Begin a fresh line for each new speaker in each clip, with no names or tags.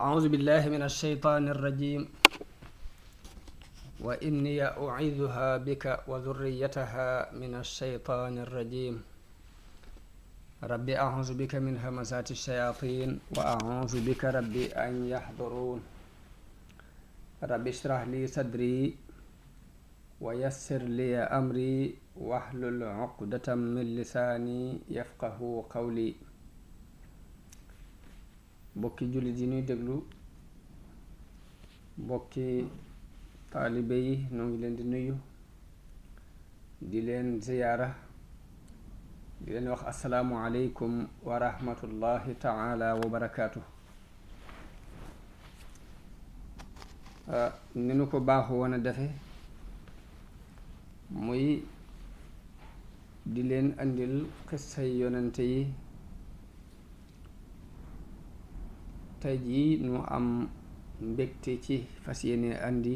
أعوذ بالله من الشيطان الرجيم وإني أعيذها بك وذريتها من الشيطان الرجيم ربي أعوذ بك من همزات الشياطين وأعوذ بك ربي أن يحضرون ربي اشرح لي صدري ويسر لي أمري واحلل عقدة من لساني يفقه قولي bokki jullit yi ñuy déglu bokki taalibe yi ñoo ngi leen di nuyu di leen ziyaara di leen wax assalaamu aleykum wa rahmatullahi taala wa barakaatu. ni nu ko baaxu woon a defe muy di leen andil xissay yonente yi. tey jii nu am mbégte ci fas yéene andi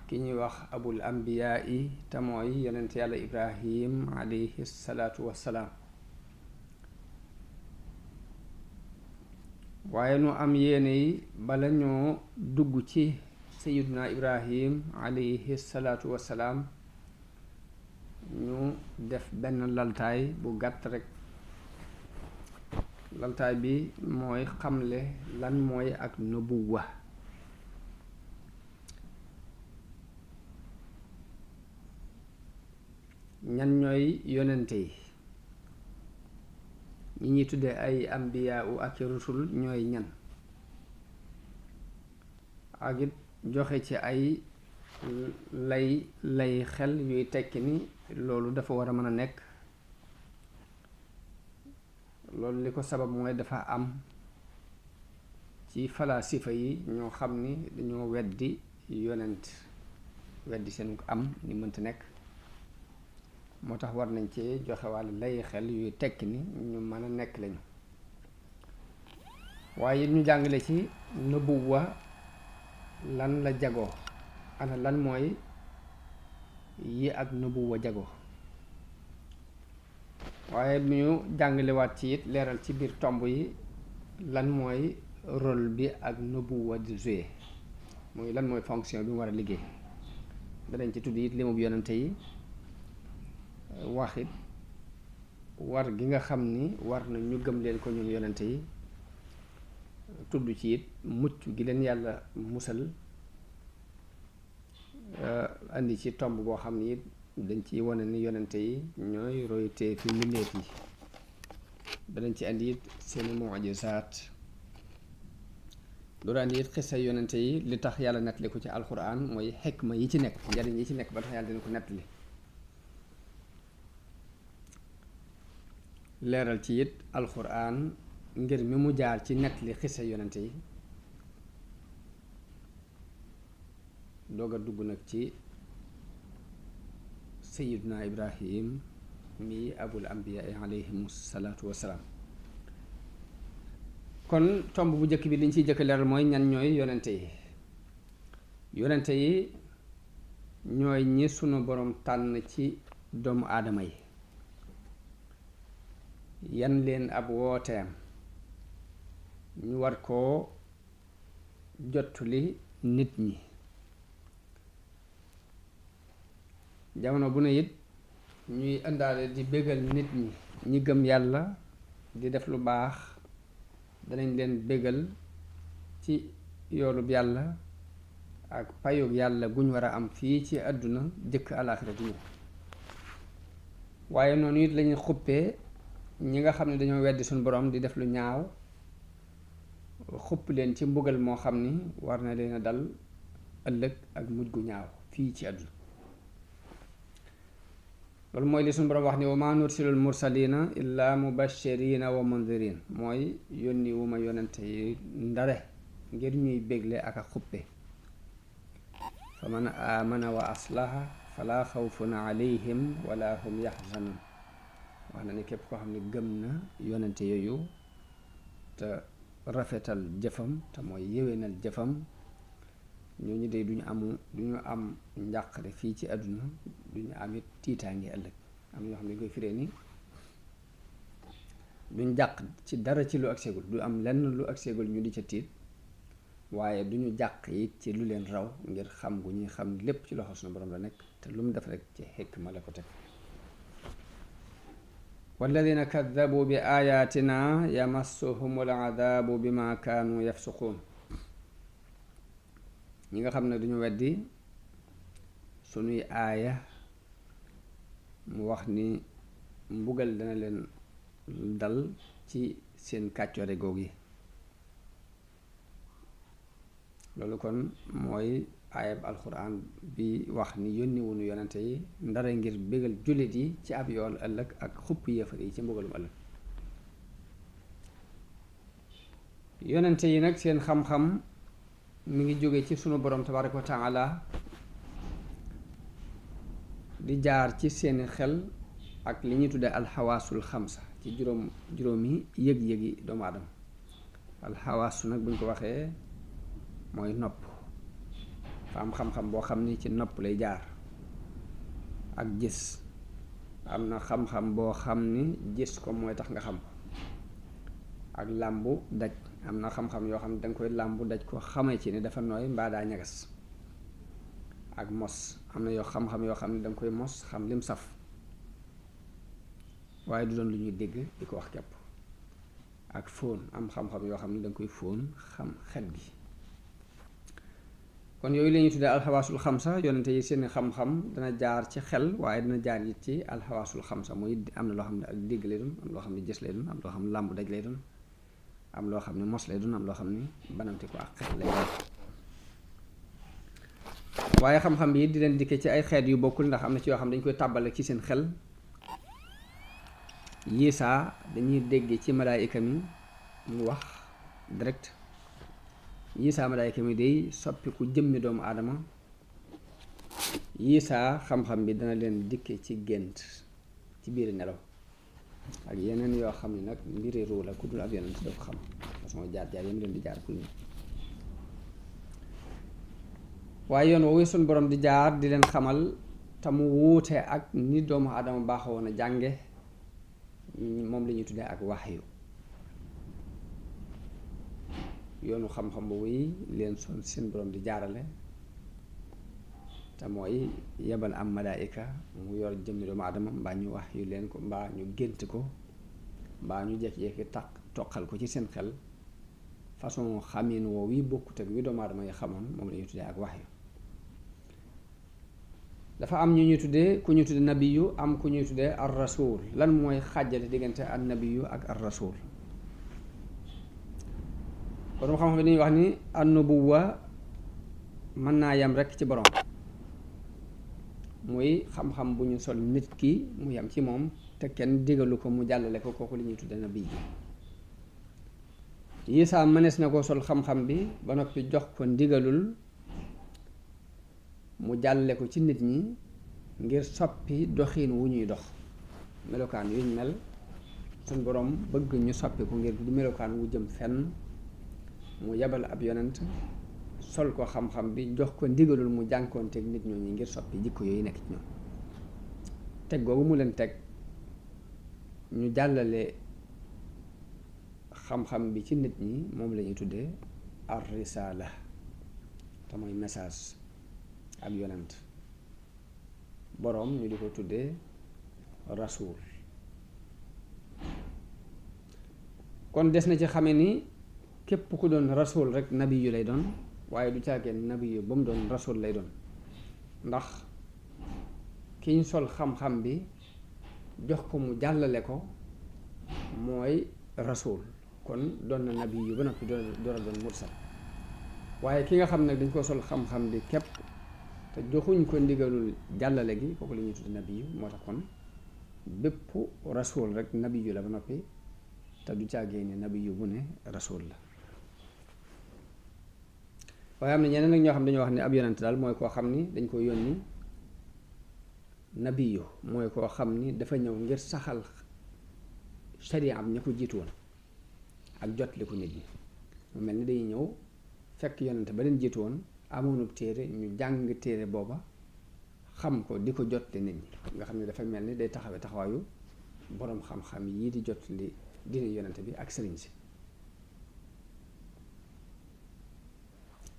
ki ñuy wax abul ambiyaa yi te mooy yonent yàlla ibrahim alayhi salaatu wassalaam. waaye nu am yéene yi bala ñoo dugg ci sayiduna ibrahim alayhi salaatu wassalaam ñu def benn laltaay bu gàtt rekk. laltaay bi mooy xamle lan mooy ak nubuwa. ñan ñooy yonente yi ñi ñuy tudde ay ambiyaa u ak rusul ñooy ñan, ak it joxe ci ay lay xel yuy tekki ni loolu dafa war a mën a nekk. loolu li ko sabab mooy dafa am ci falaasifa yi ñoo xam ni dañoo weddi yonent, weddi seen am ni mënta nekk. moo tax war nañ ci joxe wàll lay xel yuy tekki ni ñu mën a nekk lañu. waaye ñu jàngale ci nubuwa lan la jagoo, ana lan mooy yi ak nubuwa jagoo. waaye bu ñu jàngalewaat ci it leeral ci biir tomb yi lan mooy rôle bi ak nubuwa di jouer, muy lan mooy fonction bi mu war a liggéey. danañ ci tudd it limub yonente yi, waxit war gi nga xam ni war na ñu gëm leen ko ñun yonente yi, tudd ci it mucc gi leen yàlla musal, andi ci tomb boo xam ni it dañ ci wane ni yonente yi ñooy roytee fi mbindeef yi. danañ ci andi it seeni mujizaat. loolu andi it xisa yonente yi li tax yàlla nettali ko ci alxuraan mooy xikma yi ci nekk, njariñ yi ci nekk ba tax yàlla dina ko nettali. leeral ci it alxuraan ngir mi mu jaar ci nettali xisa yonente yi. doog a dugg nag ci sayiduna ibrahim mi abul ambiyaa alayhim salaatu wassalaam. kon tomb bu njëkk bi liñ ciy jëkk leeral mooy ñan ñooy yonente yi. yonente yi ñooy ñi sunu borom tànn ci doomu aadama yi, yan leen ab wooteem ñu war koo jottali nit ñi. jamono bu ne it ñuy indaale di bégal nit ñi, ñi gëm yàlla di def lu baax danañ leen bégal ci yoolub yàlla ak payug yàlla guñ war a am fii ci àdduna jëkk alaaxira di ñëw. waaye noonu it lañuy xuppee ñi nga xam ne dañoo weddi suñu borom di def lu ñaaw, xupp leen ci mbugal moo xam ni war na leen a dal ëllëg ak mujj gu ñaaw fii ci àdduna. loolu mooy li suñu borom wax ni wa maa nursilul mursalina illa mubashirina wa mundirin, mooy yónni wu ma yonente yi ndare ngir ñuy bégle ak a xuppe. fa man amana wa aslaha fala xawfun alayhim wala hum yaxzanun. wax na ni képp koo xam ne gëm na yonente yooyu te rafetal jëfam te mooy yéwénal jëfam, ñooñu de duñu am njàqare fii ci àdduna, duñu am it tiitaange ëllëg. am na ñoo xam ne koy firee ni duñ jàq ci dara ci lu agseegul, du am lenn lu agseegul ñu di ca tiit, waaye duñu jàq it ci lu leen raw ngir xam gu ñuy xam lépp ci loxo sunu borom la nekk te lu mu def rek ci xikma la ko teg. walladina kaddabu bi ayatina yamassuhumul adabu bima kaanu yafsuquun. ñi nga xam ne duñu weddi sunuy aaya mu wax ni mbugal dana leen dal ci seen kàccoore goog yi. loolu kon mooy aayab alxuraan bi wax ni yónni wunu yonente yi ndara ngir bégal jullit yi ci ab yool ëllëg ak xupp yéefar yi ci mbugalum ëllëg. yonente yi nag seen xam-xam mi ngi jóge ci sunu borom tabaaraka wa taala di jaar ci seeni xel ak li ñuy tudde alxawaasul xamsa ci juróomi yëg-yëgi doomu aadama. alxawaasu nag buñ ko waxee mooy nopp, fa am xam-xam boo xam ni ci nopp lay jaar. ak gis, am na xam-xam boo xam ni gis ko mooy tax nga xam ko. ak làmbu daj, am na xam-xam yoo xam ne danga koy làmbu daj ko xamee ci ne dafa nooy mbaa daa ñagas. ak mos, am na yoo xam-xam yoo xam ne danga koy mos xam lim saf, waaye du doon lu ñuy dégg di ko wax kepp. ak fóon, am xam-xam yoo xam ne danga koy fóon xam xet gi. kon yooyu la ñuy tuddee alxawaasul xamsa. yonente yi seen xam-xam dana jaar ci xel waaye dana jaar it ci alxawaasul xamsa. muy am na loo xam ne ak dégg lay doon, am loo xam ne gis lay doon, am loo xam ne làmbu daj lay doon, am loo xam ne mos lay doon, am loo xam ne banamte ko ak xel lay doon. waaye xam-xam bi di leen dikke ci ay xeet yu bokkul, ndax am na ci yoo xam ne dañ koy tàbbale ci seen xel. yiisaa dañuy dégg ci malaayika mi mu wax direct. yiisaa malaayika mi day soppiku jëmmi doomu aadama. yiisaa xam-xam bi dana leen dikke ci gént ci biir nelaw. ak yeneen yoo xam ne nag mbiri ruu la ku dul ab yonent doo ko xam, façon jaar-jaar yam leen di jaar ku ñu. waaye yoon woowu suñ borom di jaar di leen xamal te mu wuute ak ni doomu aadama baaxoo woon a jànge, moom la ñuy tuddee ak waxyu. yoonu xam-xam boobu yi leen son seen borom di jaarale te mooy yebal am malaayika mu yor jëmmi doomu aadama, mbaa ñu wax yu leen ko, mbaa ñu gént ko, mbaa ñu jekki-jekki toqal ko ci seen xel. façon xamin woo wi bokkut ak wi doomu aadama yi xamoon, moom la ñuy tuddee ak waxyu. dafa am ñu ñuy tuddee ku ñuy tuddee nabiyu, am ku ñuy tuddee ar rasul. lan mooy xàjjale diggante an nabiyu ak ar rasul? borom xam-xam bi dañuy wax ni an nubuwa mën naa yem rekk ci borom, muy xam-xam bu ñu sol nit ki mu yem ci moom te kenn digalu ko mu jàllale ko, kooku li ñuy tuddee nabi yi. Yiisaa mënees na koo sol xam-xam bi ba noppi jox ko ndigalul mu jàllale ko ci nit ñi ngir soppi doxiin wu ñuy dox, melokaan yuñ mel. suñ borom bëgg ñu soppi ko ngir du melokaan wu jëm fenn, mu yebal ab yonent sol ko xam-xam bi jox ko ndigalul mu jànkoonteeg nit ñooñu ngir soppi jikko yooyu nekk ci ñoom. teg googu mu leen teg ñu jàllale xam-xam bi ci nit ñi, moom la ñuy tuddee ar risala te mooy message ak yonent. boroom ñu di ko tuddee rasul. kon des na ci xame ni képp ku doon rasul rek nabi yu lay doon, waaye du caageen nabi yu ba mu doon rasul lay doon, ndax ki ñu sol xam-xam bi jox ko mu jàllale ko mooy rasul, kon doon na nabi yu ba noppi door a doon mursal. waaye ki nga xam ne dañ ko sol xam-xam bi képp te joxuñ ko ndigalul jàllale gi, kooku la ñuy tudd nabi yu. moo tax kon bépp rasul rek nabi yu la ba noppi, te du caagee ne nabi yu bu ne rasul la. waaye am na ñeneen nag ñoo xam dañoo wax ne ab yonent daal mooy koo xam ni dañ ko yónni. nabiyu mooy koo xam ni dafa ñëw ngir saxal sharia am ña ko jiitu woon ak jotli ko nit ñi. mu mel ni dañuy ñëw fekk yonent ba leen jiitu woon amoonub téere, ñu jàng téere booba xam ko di ko jotli nit ñi, nga xam ne dafa mel ni day taxawaayu boroom xam-xam yii di jotli diine yonente bi ak sëriñ si.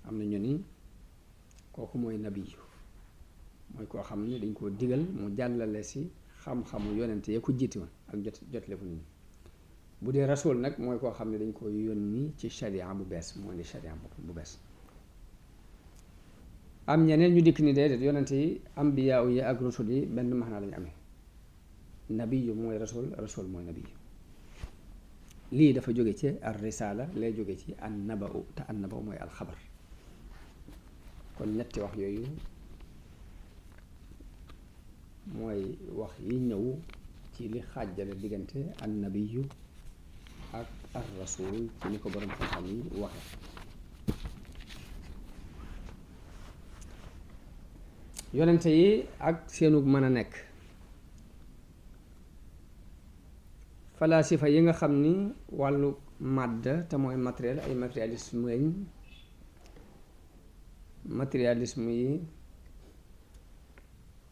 am na ñu ni kooku mooy nabiyu mooy koo xam ne dañ koo digal mu jàllale si xam-xamu yonente ya ko jiiti woon ak jotle ko nit ñi. bu dee rasul nag mooy koo xam ne dañ ko yónni ci sharia bu bees moo indi sharia bu bees. am ñeneen ñu dikk ni déedéet yonente yi ambiyaa yi ak rasul yi benn maanaa lañu amee. nabiyu mooy rasul, rasul mooy nabiyu. lii dafa jóge ci ar risala lay jóge ci an naba'u te an naba'u mooy alxabar. kon ñetti wax yooyu mooy wax yi ñëw ci li xaajale diggante an nabiyu ak ar rasul ci ni ko borom xam-xam yi waxe. yonente yi ak seenug mën a nekk. falaasifa yi nga xam ni wàllu màdd te mooy matériel ay matérialisme lañ. matérialisme yi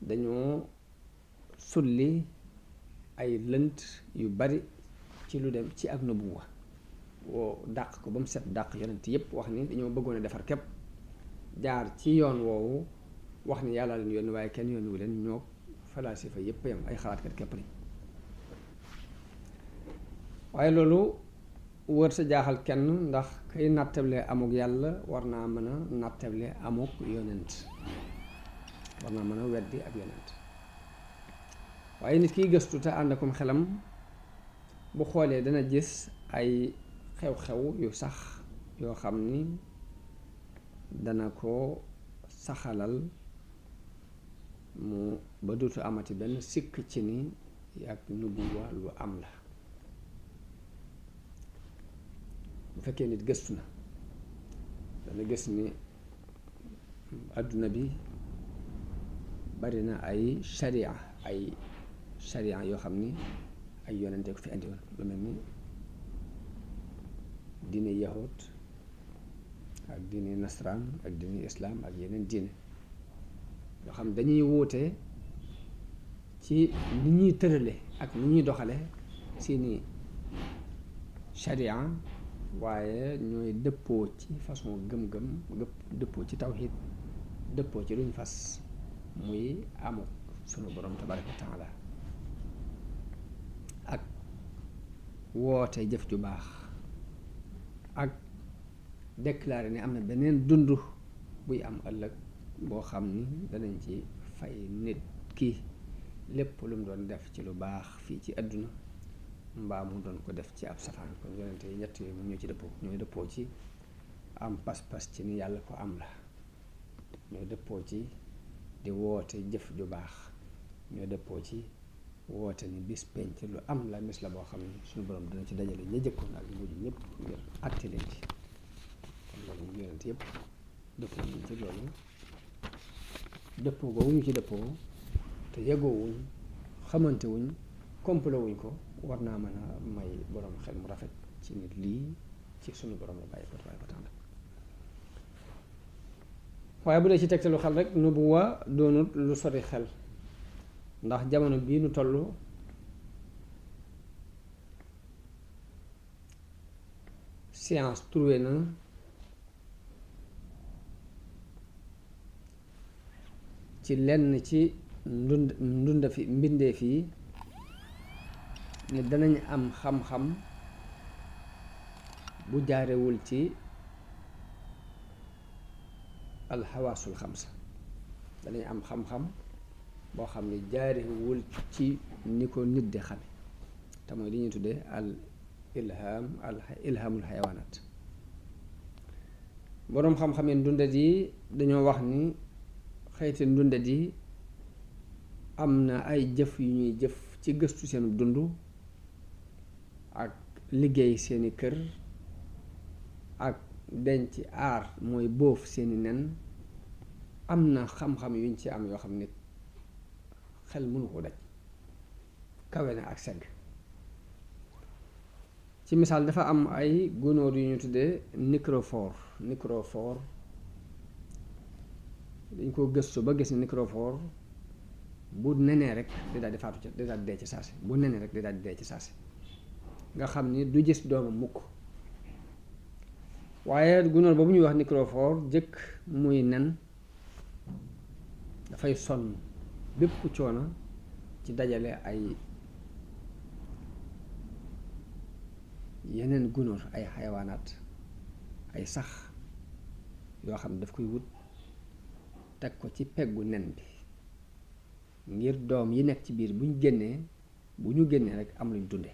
dañoo sulli ay lënt yu bari ci lu dem ci ak nubuwa woo dàq ko ba mu set dàq yonent yépp wax ni dañoo bëggoon a defar képp jaar ci yoon woowu wax ni yàlla leen yónni waaye kenn yónniwu leen ñoo falaasifa yépp yam ay xalaatkat képp lañ. waaye loolu wër sa jaaxal kenn ndax kay nattable amuk yàlla war naa mën a nattable amuk yonent war naa mën a weddi ak yonent. waaye nit kiy gëstu te ànd akum xelam bu xoolee dana gis ay xew-xew yu sax yoo xam ni dana ko saxalal mu ba dootu amati benn sikk ci ni ak nubuwa lu am la. bu fekkee nit gëstu na dana gis ni adduna bi bari na ay sharia yoo xam ni ay yonente ko fi andi woon lu mel ni diine yahud ak diine nasraan ak diine islaam ak yeneen diine yoo xam dañuy wuute ci ni ñuy tërale ak ni ñuy doxale seeni sharia waaye ñooy dëppoo ci façon gëm-gëm dëppoo ci tawxiid dëppoo ci luñ fas muy amuk sunu borom tabaraka wa taala ak woote jëf ju baax ak déclarer ne am na beneen dund buy am ëllëg boo xam ni danañ ci fay nit ki lépp lu mu doon def ci lu baax fii ci àdduna mbaa mu doon ko def ci ab safaan. kon yonente yi ñett yooyu ñoo ci dëppoo ñooy dëppoo ci am pas-pas ci ni yàlla ko am la ñooy dëppoo ci di woote jëf ju baax ñooy dëppoo ci woote ni bis penc lu am la mis la boo xam ne suñu borom dina ci dajale ña jëkkoon ak mujj ñëpp ngir àtte leen ci. kon loolu yonente yëpp dëppoo ñu ci loolu dëppoo googu ñu ci dëppoo te yeggoowuñ xamante wuñ complot wuñ ko war naa mën a may borom xel mu rafet ci nit lii ci sunu borom la bàyyi ko tabaaraka wa taala. waaye bu dee ci tegtalu xel rek nubuwa doonut lu sori xel ndax jamono bii nu toll science trouvé na ci lenn ci ndunda fi mbindeef yi ne danañ am xam-xam bu jaarewul ci alxawaasul xamsa danañ am xam-xam boo xam ne jaarewul ci ni ko nit di xame te mooy li ñuy tuddee al ilhaamul xayawaanaat. boroom xam-xamee ndundat yi dañoo wax ni xeeti ndundat yi am na ay jëf yu ñuy jëf ci gëstu seen dund ak liggéey seeni kër ak denc aar mooy bóof seeni nen am na xam-xam yuñ ci am yoo xam ne xel mënu ko daj kawe na ak segg. ci misaal dafa am ay gunóor yu ñu tuddee microphore dañ ko gëstu ba gis ne microphore bu nenee rek di daal di faatu di daal di dee ci saasi bu nenee rek di daal di dee ci saasi nga xam ni du gis doomam mukk waaye gunóor boobu ñuy wax microphore jëkk muy nen dafay sonn bépp coono ci dajale ay yeneen gunóor ay xayawaanaat ay sax yoo xam ne daf koy wut teg ko ci peggu nen bi ngir doom yi nekk ci biir bu ñu génnee rek am luñ dunde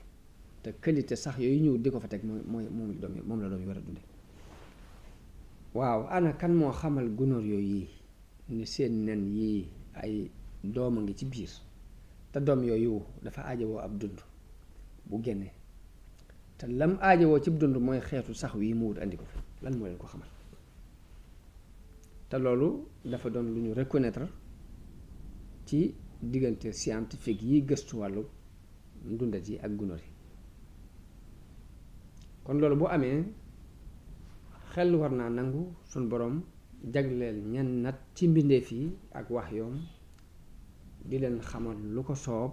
te qualité sax yooyu ñëw di ko fa teg moom la doom yi war a dunde waaw ana kan moo xamal gunóor yooyu yi ni seen nen yii ay doom a ngi ci biir te doom yooyu dafa aajowoo ab dund bu génnee te lam aajowoo ci dund mooy xeetu sax wi mu wut andi ko fi lan moo leen ko xamal te loolu dafa doon lu ñu reconnaître ci diggante scientifique yi gëstu wàllu ndundat yi ak gunóor yi kon loolu bu amee xel war naa nangu suñ boroom jagleel ñenn nat ci mbindeef yi ak wax yoom di leen xamal lu ko soob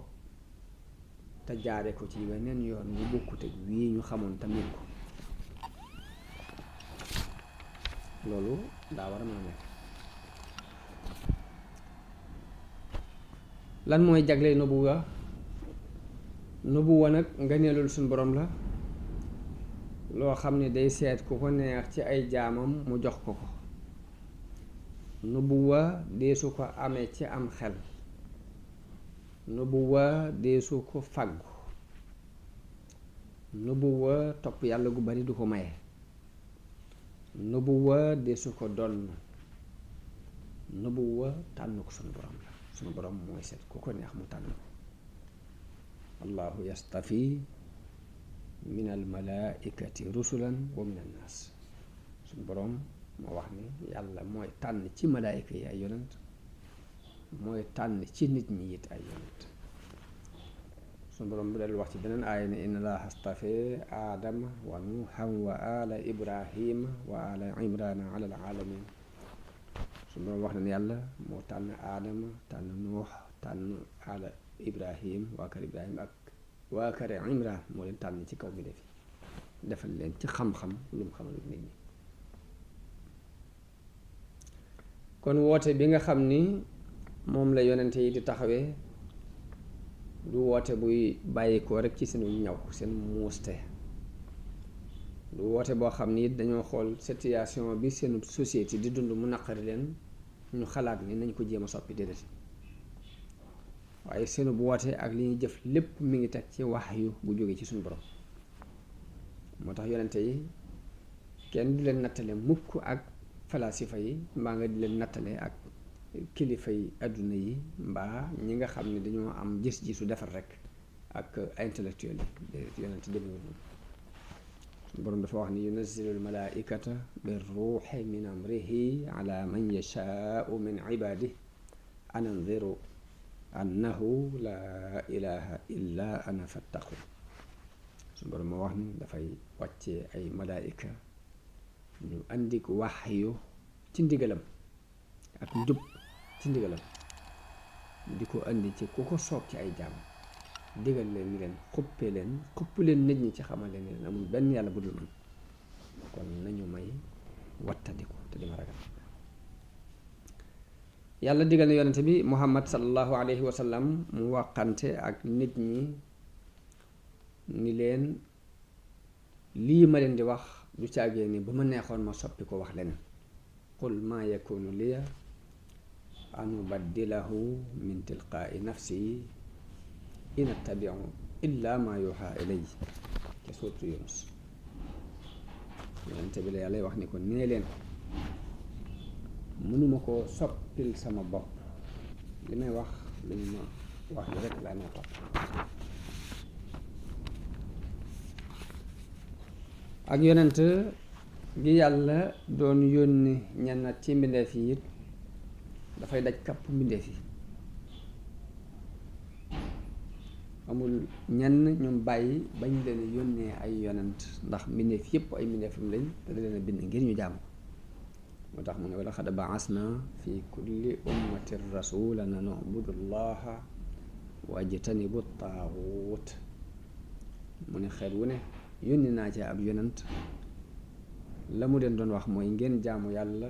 te jaare ko ci weneen yoon mu bokkut ak wii ñu xamoon tamit ko loolu daa war a mën a nekk lan mooy jagle nubuwa nag ngëneelul suñ boroom la loo xam ne day seet ku ko neex ci ay jaamam mu jox ko ko nubuwa deesu ko amee ci am xel nubuwa deesu ko fàggu nubuwa topp yàlla gu bari du ko maye nubuwa deesu ko donn nubuwa tànn ko sunu borom la sunu borom mooy seet ku ko neex mu tànn ko allahu yastafi min al malaikati rusulan wa min annaas sunu borom moo wax ni yàlla mooy tànn ci malaayika yi ay yonent mooy tànn ci nit ñi it ay yonent sunu borom bu del wax ci beneen aaya ne inna allaha astafe aadama wa nuuhan wa ala ibrahima wa ala imrana ala alaalamin sunu borom wax na ne yàlla moo tànn aadama tànn nuux tànn ala ibrahim waa kër ibrahim ak waa kër imran moo leen tànn ci kaw bi defi defal leen ci xam-xam lu mu xamal nit ñi kon woote bi nga xam ni moom la yonente yi di taxawee du woote buy bàyyikoo rek ci seenu ñaw seen muuste du woote boo xam ni dañoo xool situation bi seenu société di dund mu naqari leen ñu xalaat ni nañ ko jéem a soppi déedéet waaye seenu bu woote ak li ñuy jëf lépp mi ngi teg ci wax yu bu jógee ci suñu borom moo tax yonente yi kenn du leen nattale mukk ak falasifa yi mbaa nga di leen nattale ak kilifa yi àdduna yi mbaa ñi nga xam ne dañoo am gis-gisu defar rek ak intellectuel yi yonente demewul noonu suñu borom dafa wax ni yunazzilul malaikata bir ruuxi min amrihi ala man yashaau min ibadihi an anziru annahu laa ilaha illa ana fattaqu suñu borom moo wax ni dafay wàccee ay malaayika ñu andik waxyu ci ndigalam ak njub ci ndigalam di ko andi ci ku ko soob ci ay jaam digal leen ni leen xupp leen nit ñi ci xamal leen leen amul benn yàlla bu dul man kon nañu may wattandiku te dima ragal yàlla digal na yonente bi muhammad sallallahu alayhi wa sallam mu waqante ak nit ñi ni leen lii ma leen di wax du caagee ni ba ma neexoon ma soppi ko wax leneen qul maa yakunu liya an ubaddilahu min tilqaai nafsi in attabiu illa ma yuha ilay ca suuratu Yunus yonente bi la yàlla wax ni ko nee leen mënuma ko soppil sama bopp li may wax lu ñu ma wax lu rekk laa may topp ak yonent gi yàlla doon yónni ñenn ci mbindeef yi it dafay daj kàpp mbindeef yi amul ñenn ñoom bàyyi bañ leen yónnee ay yonent ndax mbindeef yépp ay mbindeefam lañ te da leen a bind ngir ñu jaamu moo tax mu ne wala xad baasna fi kulli ummatin rasulan an ubudu llaha wajtanibu taaxuut mu ne xeet wu ne yónni naa ci ab yonent la mu leen doon wax mooy ngeen jaamu yàlla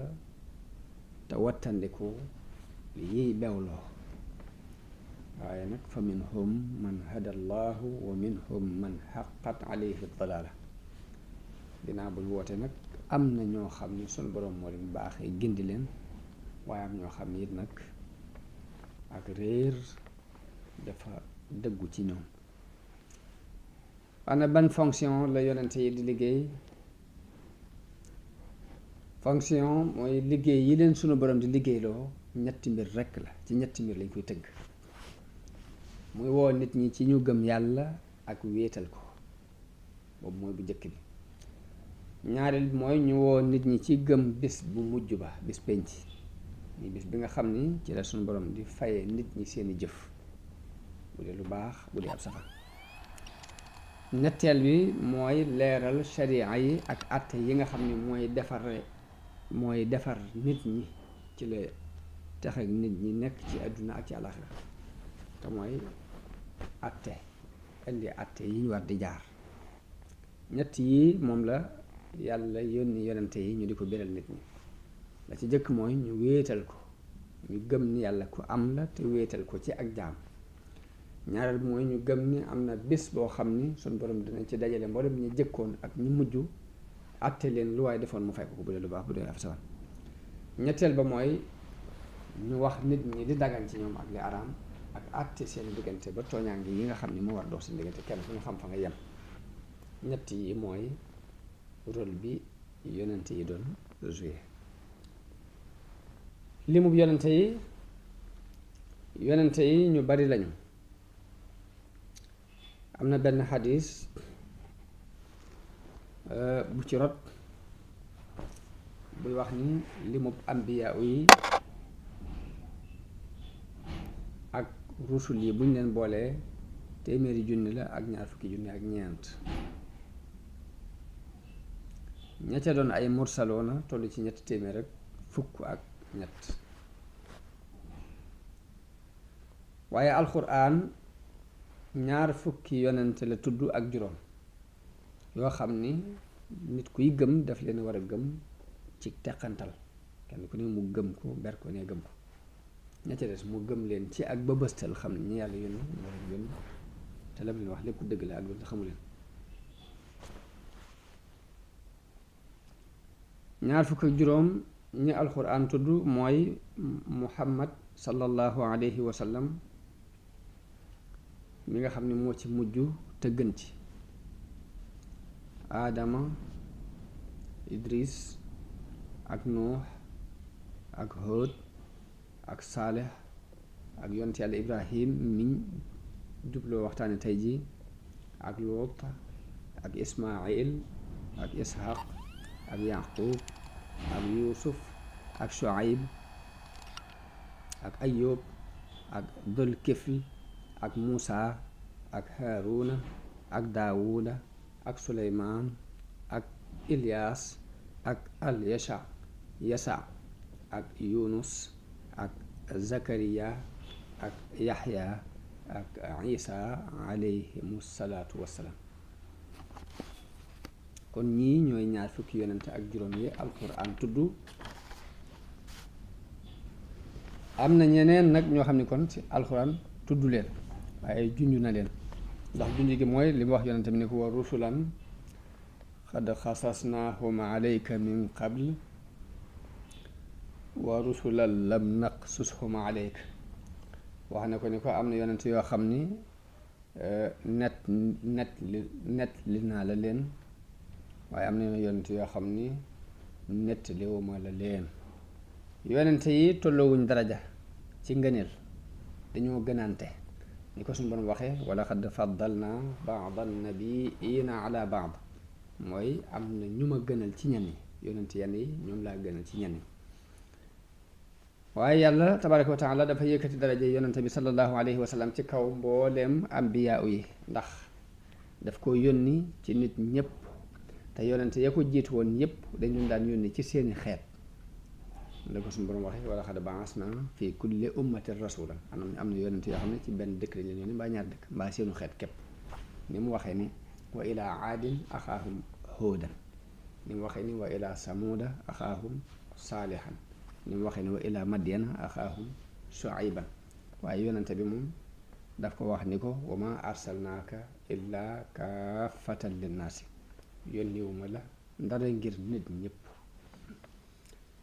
te wattandiku yiy bewloo waaye nag fa minhum man hada allahu wa minhum man xaqat alayhi dalaala dinaa buñ woote nag am na ñoo xam ni sunu boroom moo leen baaxee gindi leen waaye am ñoo xam ni it nag ak réer dafa dëggu ci ñoom. ana ban fonction la yonente yi di liggéey? fonction mooy liggéey yi leen sunu borom di liggéeyloo ñetti mbir rekk la, ci ñetti mbir lañ koy tëgg. muy woo nit ñi ci ñu gëm yàlla ak wéetal ko, boobu mooy bu jëkk bi. ñaareel bi mooy ñu woo nit ñi ci gëm bis bu mujj ba, bis penc ni bis bi nga xam ni ci la sunu borom di faye nit ñi seeni jëf, bu dee lu baax bu dee ab safar. ñetteel bi mooy leeral sharia yi ak àtte yi nga xam ni mooy defar nit ñi, ci la tax ak nit ñi nekk ci àdduna ak ci àllaxira, te mooy àtte, indi àtte yi ñu war di jaar. ñett yi moom la yàlla yónni yonente yi ñu di ko béral nit ñi. la ci jëkk mooy ñu wéetal ko, ñu gëm ni yàlla ku am la te wéetal ko ci ak jaam. ñaareel bi mooy ñu gëm ni am na bés boo xam ni suñ borom dina ci dajale mboolem ñu jëkkoon ak ñu mujj àtte leen lu waaye defoon mu fay ko bu dee lu baax bu dee af sawan. ñetteel ba mooy ñu wax nit ñi di dagan ci ñoom ak li araam, ak àtte seen diggante ba tooñaange yi nga xam ni moo war dox seen diggante kenn fu ñu xam fa nga yem. ñett yi mooy rôle bi yonente yi doon joué. limub yonente yi ñu bari lañu. am na benn xadis bu ci rot buy wax ni limub ambiya yi ak rusul yi buñ leen boolee téeméeri junni la ak ñaar fukki junni ak ñeent. ña ca doon ay mursaloona toll ci ñetti téeméer rek fukk ak ñett. waaye alxuraan ñaar fukki yonente la tudd ak juróom yoo xam ni nit kuy gëm daf leen war a gëm ci teqantal, kenn ku ne mu gëm ko ber ko ne gëm ko. ña ca des mu gëm leen ci ak ba bëstal xam ne ñi yàlla yónni moo leen yónni te lam leen wax lépp dëgg la ak lu xamu leen. ñaar fukk ak juróom ñi alxuraan tudd mooy muhammad sallallahu alayhi wa sallam mi nga xam ne moo ci mujj te gën ci. aadama, idris ak nuux ak hóot ak saaleh ak yonent yàlla ibrahim miñ jubloo waxtaane tey ji, ak luut ak ismail ak ishaq ak yaqub ak yusuf ak shuaib ak ayub ak dul kifl ak muusa ak haaruna ak daawuda ak suleymaan ak ilyaas ak al yasa ak yunus ak zakariya ak yaxya ak isa alayhimu salaatu wassalaam. kon ñii ñooy ñaar fukki yonente ak juróom yi alquran tudd. am na ñeneen nag ñoo xam ne kon ci alquran tudd leen waaye junj na leen, ndax junj gi mooy li mu wax yonente bi ni ko wa rusulan xad xasasnaahum alayka min qabl wa rusulan lam naqsushum alayka. wax na ko ni ko am na yonente yoo xam ni net li naa la leen, waaye am na yonente yoo xam ni nettaliwuma la leen. yonente yi tolloowuñ daraja ci ngëneel, dañoo gënante ni ko suñu borom waxee wala xad faddalna baada nabiina ala baad, mooy am na ñu ma gënal ci ñenn yi, yonente yenn yi ñoom laa gënal ci ñenn yi. waaye yàlla tabaraka wa taala dafa yëkkati daraja yonente bi sallallahu alayhi wa sallam ci kaw mbooleem ambiyaa yi, ndax daf ko yónni ci nit ñépp, te yonente ya ko jiitu woon ñépp dañu daan yónni ci seeni xeet. la ko suñu borom waxee wala xad ba'asna fi kulli ummatin rasulan, am na yonente yoo xam ne ci benn dëkk lañ leen yónni mbaa ñaar dëkk mbaa seenu xeet képp, ni mu waxee ni wa ila aadin axaahum huudan ni mu waxee ni wa ila samuuda axaahum saalihan ni mu waxee ni wa ila madyana axaahum shuayban waaye yonente bi moom daf ko wax ni ko wa ma arsalnaaka illaa kaafatan linnaasi yónniwuma la ndara ngir nit ñépp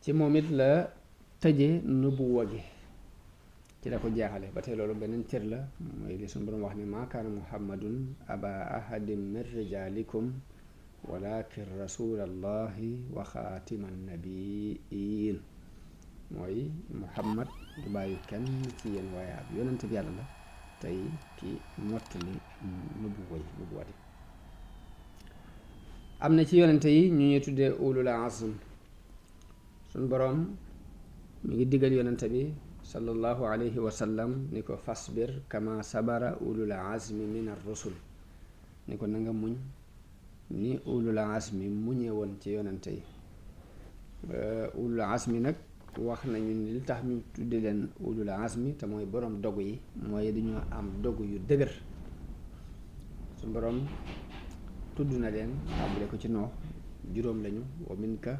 ci moom it la tëje nubuwa gi ci la ko jeexale ba tey loolu beneen cër la mooy li suñu borom wax ni maa kaana muhammadun aba ahadin min rijalikum walakin rasulallahi wa xaatiman nabiin mooy muhammad du bàyyi kenn ci yéen waaye ab yonent bi yàlla la tey ki mottali nubuwati am na ci yonente yi ñu ñuy tuddee ulul azm suñ boroom mi ngi digal yonente bi sallallahu alayhi wa sallam ni ko fasbir kama sabara ulul azmi min ar-rusul ni ko na nga muñ ni ulul azmi muñe woon ci yonente yi ulul azmi nag wax nañu ni li tax ñu tudde leen ulul azmi te mooy boroom dogu yi mooy dañoo am dogu yu dëgër su boroom tudd na leen tàmbale ko ci noox juróom lañu wa min ka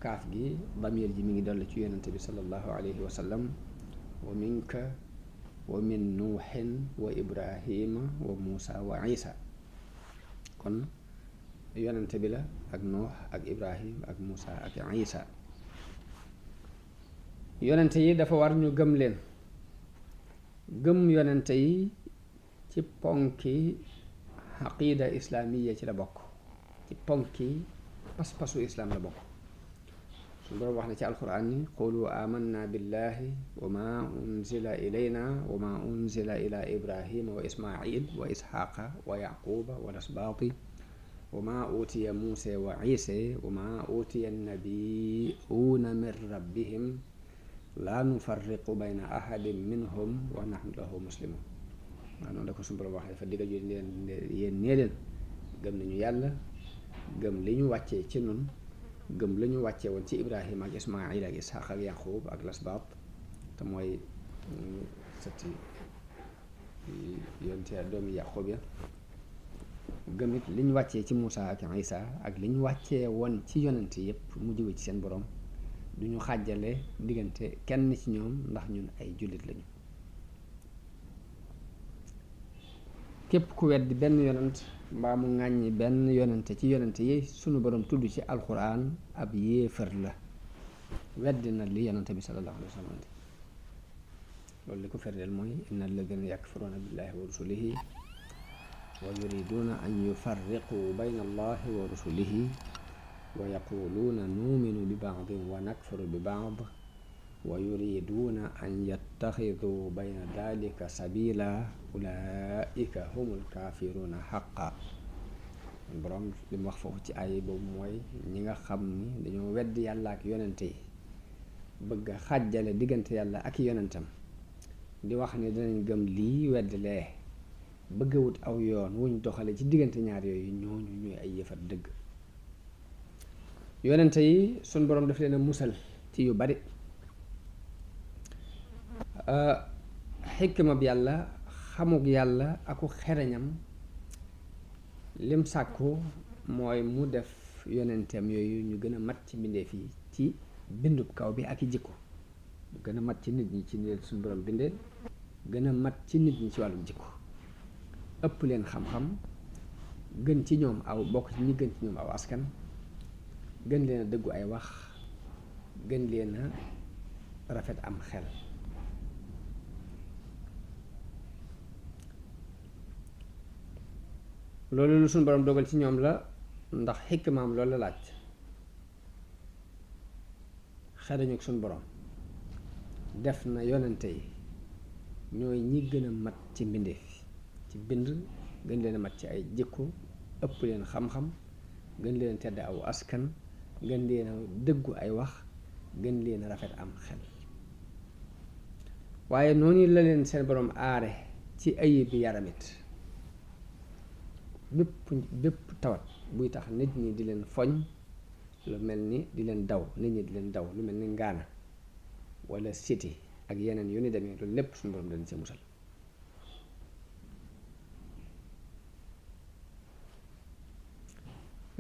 kaaf gi damir ji mi ngi dolli ci yonente bi sallallahu alayhi wa sallam wa min ka wa min nuuxin wa ibrahima wa muusa wa isa kon yonente bi la ak noox ak ibrahim ak muusa ak isa yonente yi dafa war ñu gëm leen gëm yonente yi ci ponki aqida islaamiya ci la bokk ci ponki pas-pasu islaam la bokk suñu boroom wax na ci alquran ni qulu amanna billahi wa ma unzila ilayna wa ma unzila ila ibrahima wa ismail wa isxaqa wa yaquba wa lasbaati wa ma utiya muusa wa isa wa ma utiya annabiyuuna min rabbihim laa nufarriqu bayna ahadin minhum wa nahnu lahu muslimun waaw noonu la ko suñu boroom waxee dafa diggal yu leen yéen nee leen gëm nañu yàlla gëm li ñu wàccee ci nun gëm la ñu wàccee woon ci ibrahima ak ismail ak ishaq ak yaqub ak lasbaat te mooy sëtti yonte doomi yaqub ya gëm it li ñu wàccee ci muusa ak isa ak li ñu wàccee woon ci yonent yépp mu jóge ci seen boroom du ñu xàjjale diggante kenn ci ñoom ndax ñun ay jullit lañu képp ku weddi benn yonent mbaa mu ŋàññi benn yonente ci yonente yi sunu borom tudd ci alquran ab yéefar la weddi na li yonente bi sallallahu alayhi wa sallam loolu li ko ferdeel mooy inna alladina yakfuruna billahi wa rusulihi wa yuriduna an yufarriqu bayna allahi wa rusulihi wa yaquluuna nuuminu bi baadin wa nakfuru bi baad wa yuriduuna an yattaxiduu bayna dalika sabila ulaika humul kaafiruuna xaqa boroom li mu wax foofu ci ay boobu mooy ñi nga xam ni dañoo wedd yàlla ak yonente yi bëgg a xàjjale diggante yàlla ak yonentam di wax ni dinañ gëm lii wedd lee bëgg wut aw yoon wuñ doxale ci diggante ñaar yooyu ñooñu ñuy ay yëfat dëgg yonente yi suñ boroom daf leen a musal ci yu bari xikma bi yàlla xamug yàlla aku xereñam lim sàkku mooy mu def yonenteem yooyu ñu gën a mat ci mbindeef yi ci bindub kaw bi ak i jikko gën a mat ci nit ñi ci ni leen suñu borom bindee gën a mat ci nit ñi ci wàllum jikko ëpp leen xam-xam gën ci ñoom aw bokk ci ñi gën ci ñoom aw askan gën leen a dëggu ay wax gën leen a rafet am xel loolu lu suñu borom dogal ci ñoom la ndax xikmaam loolu la laaj xereñu ak suñu borom def na yonente yi ñooy ñi gën a mat ci mbindeef ci bind gën leen a mat ci ay jikko ëpp leen xam-xam gën leen tedd aw askan gën leen a dëggu ay wax gën leen a rafet am xel waaye noonu la leen seen borom aare ci ayib bi yaramit bépp tawat buy tax nit ñi di leen foñ lu mel ni di leen daw nit ñi di leen daw lu mel ni ngaana wala siti ak yeneen yu ni demee loolu lépp suñu borom dañ see musal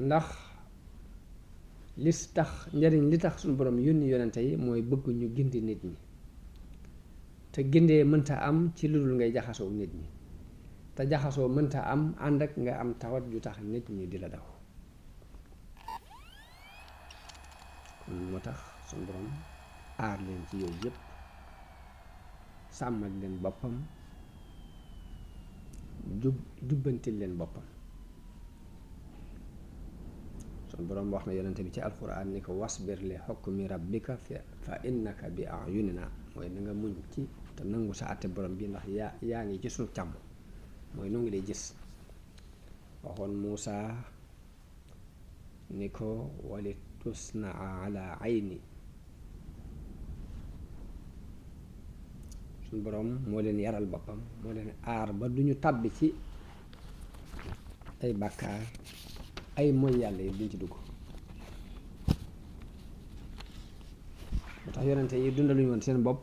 ndax njariñ li tax suñu borom yónni yonente yi mooy bëgg ñu gindi nit ñi te gindee mënta am ci lu dul ngay jaxasoo nit ñi te jaxasoo mënta am ànd ak nga am tawat ju tax nit ñi di la daw kon moo tax suñu borom aar leen ci yooyu yépp sàmmal leen boppam jubbantil leen boppam suñu borom wax na yonente bi ci alquran ni ko wasbir li hukmi rabbika fa innaka bi a'yunina mooy na nga muñ ci te nangu sa àtte borom bi ndax yaa ngi ci suñu càmm mooy noo ngi lay gis waxoon Muusa ni ko wali tusnaa ala ayni suñu borom moo leen yaral boppam moo leen aar ba duñu tàbbi ci ay bàkkaar ay mooy yàlla yi duñ ci dugg moo tax yonente yi dundaluñu woon seen bopp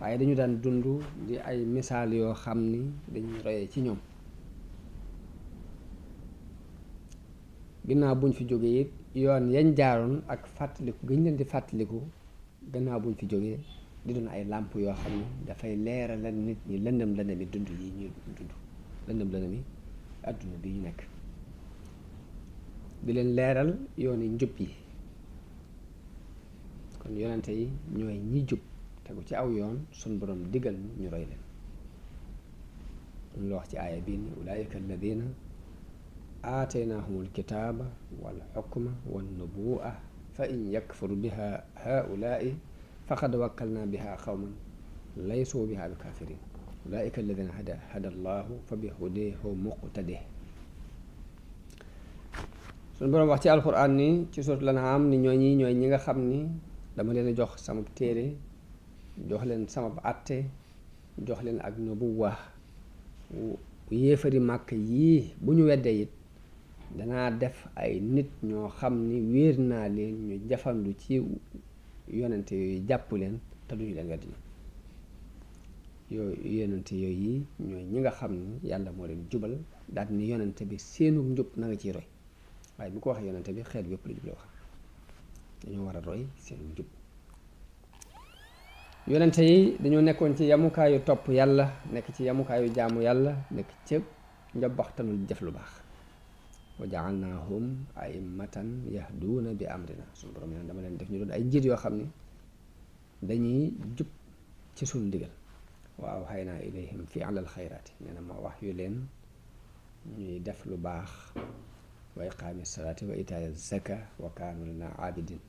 waaye dañu daan dund di ay misaal yoo xam ni dañuy royee ci ñoom ginnaaw buñ fi jógee it yoon yañ jaaroon ak fàttaliku gëñ leen di fàttaliku gannaaw buñ fi jógee di doon ay làmp yoo xam ni dafay leeralal nit ñi lëndëm lëndëmi dund yi ñuy dund lëndëm lëndëmi àdduna bi ñu nekk di leen leeral yooni njub yi kon yonente yi ñooy ñi jub tegu ci aw yoon sun borom digal ñu roy leen ñu la wax ci aaya bii ni ulaayika alladina aataynaahumul kitaaba wal xukma wan nubuwa fa in yakfur biha haulaai faqad wakkalna biha qawman laysu biha bi kafirin ulaayika alladina hada allahu fa bi hudahu muqtadih suñu boroom wax ci alquran ni ci suuratul An'aam ni ñooy ñi nga xam ni dama leen a jox sama téere jox leen sama àtte jox leen ak nubuwa yéefari màkk yii bu ñu weddee it danaa def ay nit ñoo xam ni wéer naa leen ñu jafandu ci yonente yooyu jàpp leen te duñu leen weddi yooyu yonente yooyu ñooy ñi nga xam ni yàlla moo leen jubal daal ni yonente bi seenu njub na nga ciy roy waaye bu ko waxee yonente bi xeet yépp la jubla wax dañoo war a roy seenu njub yonente yi dañoo nekkoon ci yamukaayu topp yàlla nekk ci yamukaayu jaamu yàlla nekk ci njobaxtanul jëf lu baax wa ja'alnaahum a'immatan yahduuna bi amrina suñu borom neen dama leen def ñu doon ay njiit yoo xam ni dañuy jub ci suñu ndigal wa awhaynaa ilayhim fi'lal xayraati nee na ma wax yu leen ñuy def lu baax wa iqaami salaati wa itaaya zaka wa kaanu lanaa aabidin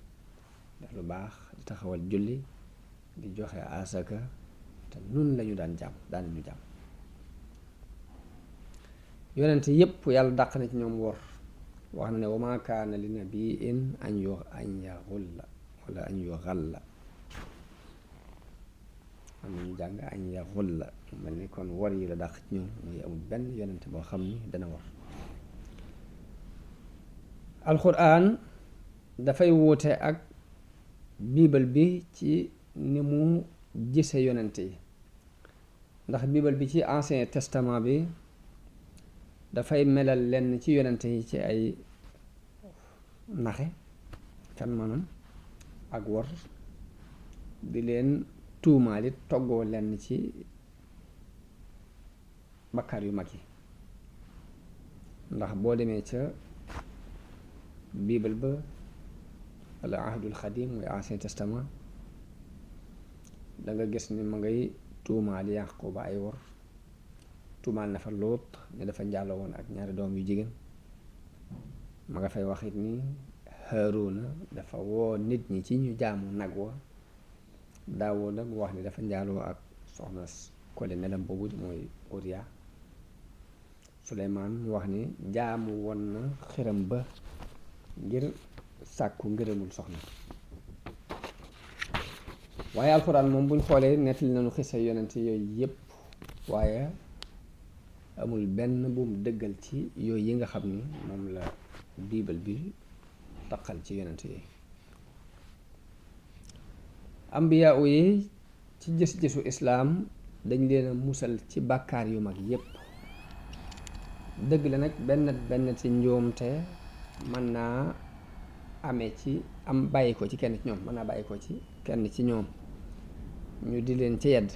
def lu baax di taxawal julli di joxe asaka te nun lañu daan ñu jàmm yonent yépp yàlla dàq na ci ñoom wor wax na ne wa maa kaana li nabiin an yaxulla wala an yuxalla am nañu jàng an yaxulla mel ni kon wor yi la dàq ci ñoom muy amul benn yonent boo xam ni dana wor alxuraan dafay wuute ak biibal bi ci ni mu gise yonent yi ndax biibal bi ci ancien testament bi dafay melal lenn ci yonente yi ci ay naxe kan maanaam ak wor di leen tuumaalit toggoo lenn ci bakkaar yu mag yi ndax boo demee ca biibal ba wala ahdul xadim mooy ancien testament da nga gis ni ma ngay tuumaal Yaquba ay wor tuumaal na fa Lóot ne dafa njaaloo woon ak ñaari doom yu jigéen ma nga fay waxit ni Haaruna dafa woo nit ñi ci ñu jaamu nag wa Daawuda mu wax ni dafa njaaloo ak soxna kole nelam boobu mooy Uriya Suleymaan mu wax ni jaamu woon na xiram ba ngir sàkku ngërëmul soxna waaye alxuraan moom buñ xoolee nettali nañu xisa yonent yooyu yépp waaye amul benn bu mu dëggal ci yooyu yi nga xam ni moom la biibal bi taqal ci yonent yooyu ambiyaa yi ci gis-gisu islaam dañ leen a musal ci bàkkaar yu mag yépp dëgg la nag benn ci njuumte mën naa amee ci bàyyi ko ci kenn ci ñoom mën naa bàyyi ko ci kenn ci ñoom ñu di leen ci yedd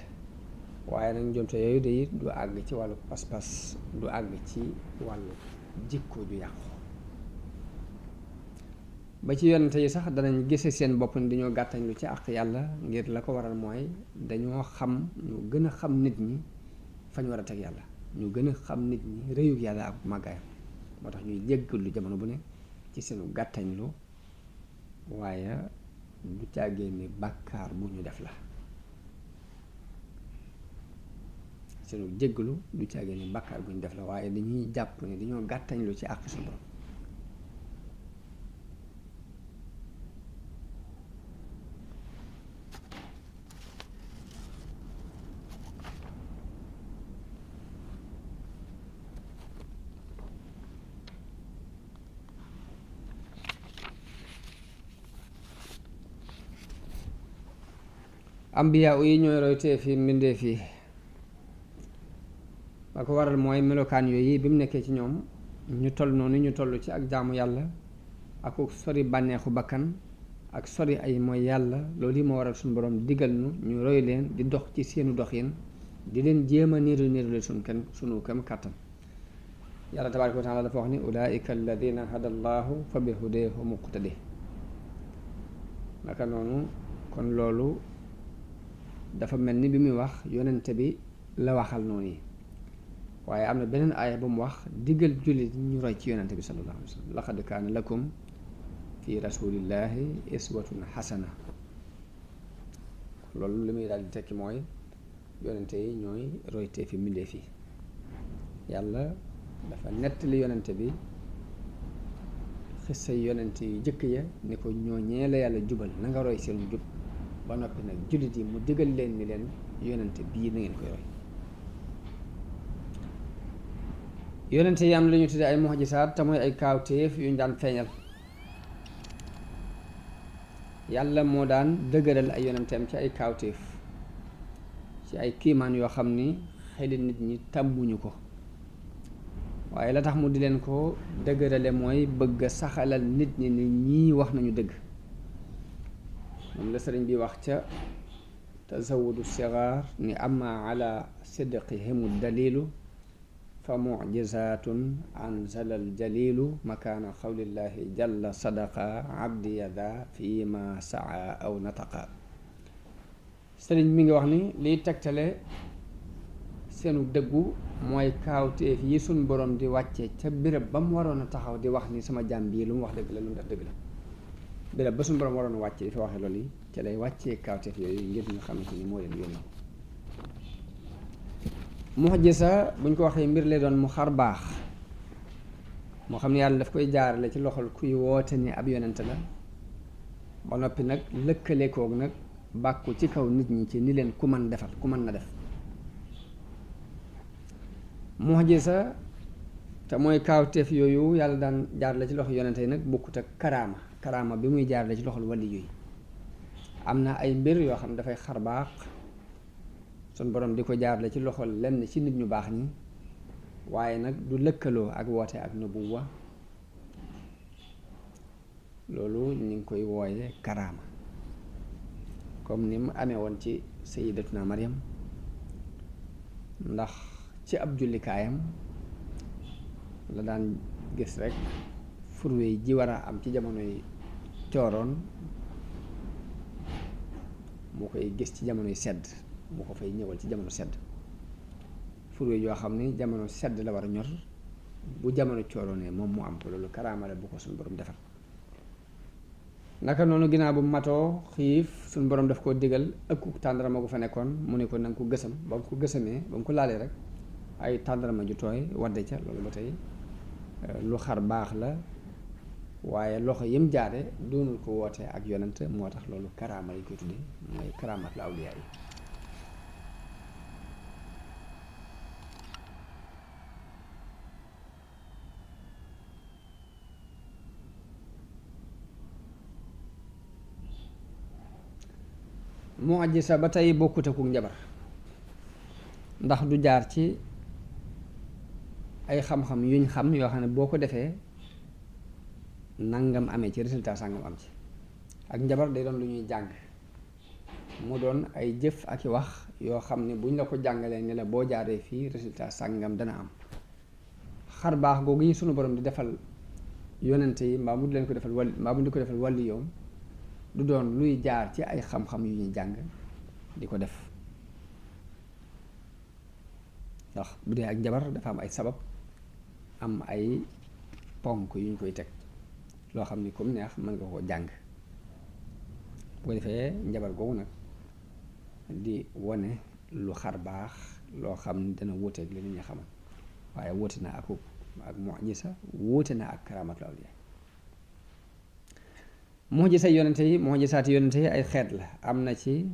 waaye nag njuumte yooyu de du àgg ci wàllu pas-pas du àgg ci wàllu jikko ju yàqu ba ci yonente yi sax danañ gise seen bopp ni dañoo gàttañ lu ci àq yàlla ngir la ko waral mooy dañoo xam ñu gën a xam nit ñi fañ war a teg yàlla ñu gën a xam nit ñi réyug yàlla ak màggaayam moo tax ñuy jéggalu jamono bu ne ci seenu gàttañ lu waaye du càggee ni bàkkaar bu ñu def la seenu jéggalu du càggee ni bàkkaar bu ñu def la waaye dañuy jàpp ni dañoo gàttañ lu ci àq suñu borom ambiya yi ñooy roytee fi mbindeef yi ba ko waral mooy melokaan yooyu bi mu nekkee ci ñoom ñu toll noonu ñu toll ci ak jaamu yàlla ak sori bànneexu bakkan ak sori ay mooy yàlla loolu yi moo waral suñu borom digal ñu roy leen di dox ci seenu doxin di leen jéem a niiru le sunu kem kàttan yàlla tabaaraka wa taala dafa wax ni ulaika alladina hada allahu fa bi hudeehu muqtadi naka noonu kon loolu dafa mel ni bi muy wax yonente bi la waxal noonu yi waaye am na beneen aaya bu mu wax diggal jullit ñu roy ci yonente bi sallallahu alayhi wa sallam laqad kaana lakum fi rasulillahi iswatun xasana loolu li muy daal di tekki mooy yonente yi ñooy roytee fi mbindeef yi yàlla dafa nettali yonente bi xissa yonente yu jëkk ya ni ko ñooñee la yàlla jubal na nga roy seen jub ba noppi nag jullit yi mu digal leen ni leen yonente bii na ngeen koy roy yonente yi am la ñu tudde ay mu'jisaat te mooy ay kaawteef yu ñu daan feeñal yàlla moo daan dëgëral ay yonenteem ci ay kaawteef ci ay kiimaan yoo xam ni xeli nit ñi tàmbuñu ko waaye la tax mu di leen ko dëgërale mooy bëgg a saxalal nit ñi ni ñii wax nañu dëgg moom la sëriñ bi wax ca tazawudu sigaar ni amma ala sidqihimu dalilu fa mucjizatun anzalal jalilu makaana qawlillahi jalla sadaqa abdi yada fi ma saa aw nataqa sëriñ mi ngi wax ni liy tegtale seenu dëggu mooy kaawteef yi suñ borom di wàcce ca béréb ba mu waroon a taxaw di wax ni sama jaam bii lu mu wax dëgg la lu mu def dëgg la béréb ba suñu borom waroon a wàcce di fa waxee loolu yi ca lay wàccee kaawteef yooyu ngir ñu xamante ni moo leen yónni mu'jiza buñ ko waxee mbir lay doon mu xar baax moo xam ne yàlla daf koy jaarale ci loxol kuy woote ni ab yonent la ba noppi nag lëkkale koog nag bàkku ci kaw nit ñi ci ni leen ku mën defal ku mën na def mu'jiza te mooy kaawteef yooyu yàlla daan jaarale ci loxo yonent yi nag bokkut ak karaama bi muy jaarale ci loxol wali yooyu am na ay mbir yoo xam ne dafay xar baax sun borom di ko jaarale ci loxol lenn ci nit ñu baax ñi waaye nag du lëkkaloo ak woote ak nubuwa loolu ñu ngi koy wooye karaama comme ni mu amee woon ci sayyidatuna Maryam ndax ci ab jullikaayam la daan gis rek furwe ji war a am ci jamonoy cooroon mu koy gis ci jamonoy sedd mu ko fay ñëwal ci jamono sedd furwe yoo xam ni jamono sedd la war a ñor bu jamono cooroonee moom mu am ko loolu karaama la bu ko suñu borom defal naka noonu ginnaaw bu matoo xiif suñu borom daf koo digal ëkku tàndarama gu fa nekkoon mu ne ko na nga ko gësam ba mu ko gësamee ba mu ko laalee rek ay tàndarama ju tooy wadde ca loolu ba tey lu xar baax la waaye loxo yim jaare doonul ko woote ak yonent moo tax loolu karaama lañ koy tuddee mooy karaamatul awliyaa yi mu'jiza ba tey bokkut ak njabar ndax du jaar ci ay xam-xam yuñ xam yoo xam ne boo ko defee nangam amee ci résultat sangam am ci. ak njabar day doon lu ñuy jàng mu doon ay jëf ak i wax yoo xam ne buñ la ko jàngalee ne la boo jaaree fii résultat sangam dana am. xar baax googu yi sunu borom di defal yonente yi mbaa mu di leen ko defal mbaa mu di ko defal wàlli yoom du doon luy jaar ci ay xam-xam yu ñuy jàng di ko def ndax bu dee ak njabar dafa am ay sabab am ay ponk yu ñu koy teg loo xam ni comme neex mën nga koo jàng bu ko defee njabar googu nag di wone lu xar baax loo xam ni dana wuuteeg li nit ñi xamal waaye wuute na ak mu'jiza wuute na ak karaamatul awliya mu'jiza yonente yi mu'jizaati yonente yi ay xeet la am na ci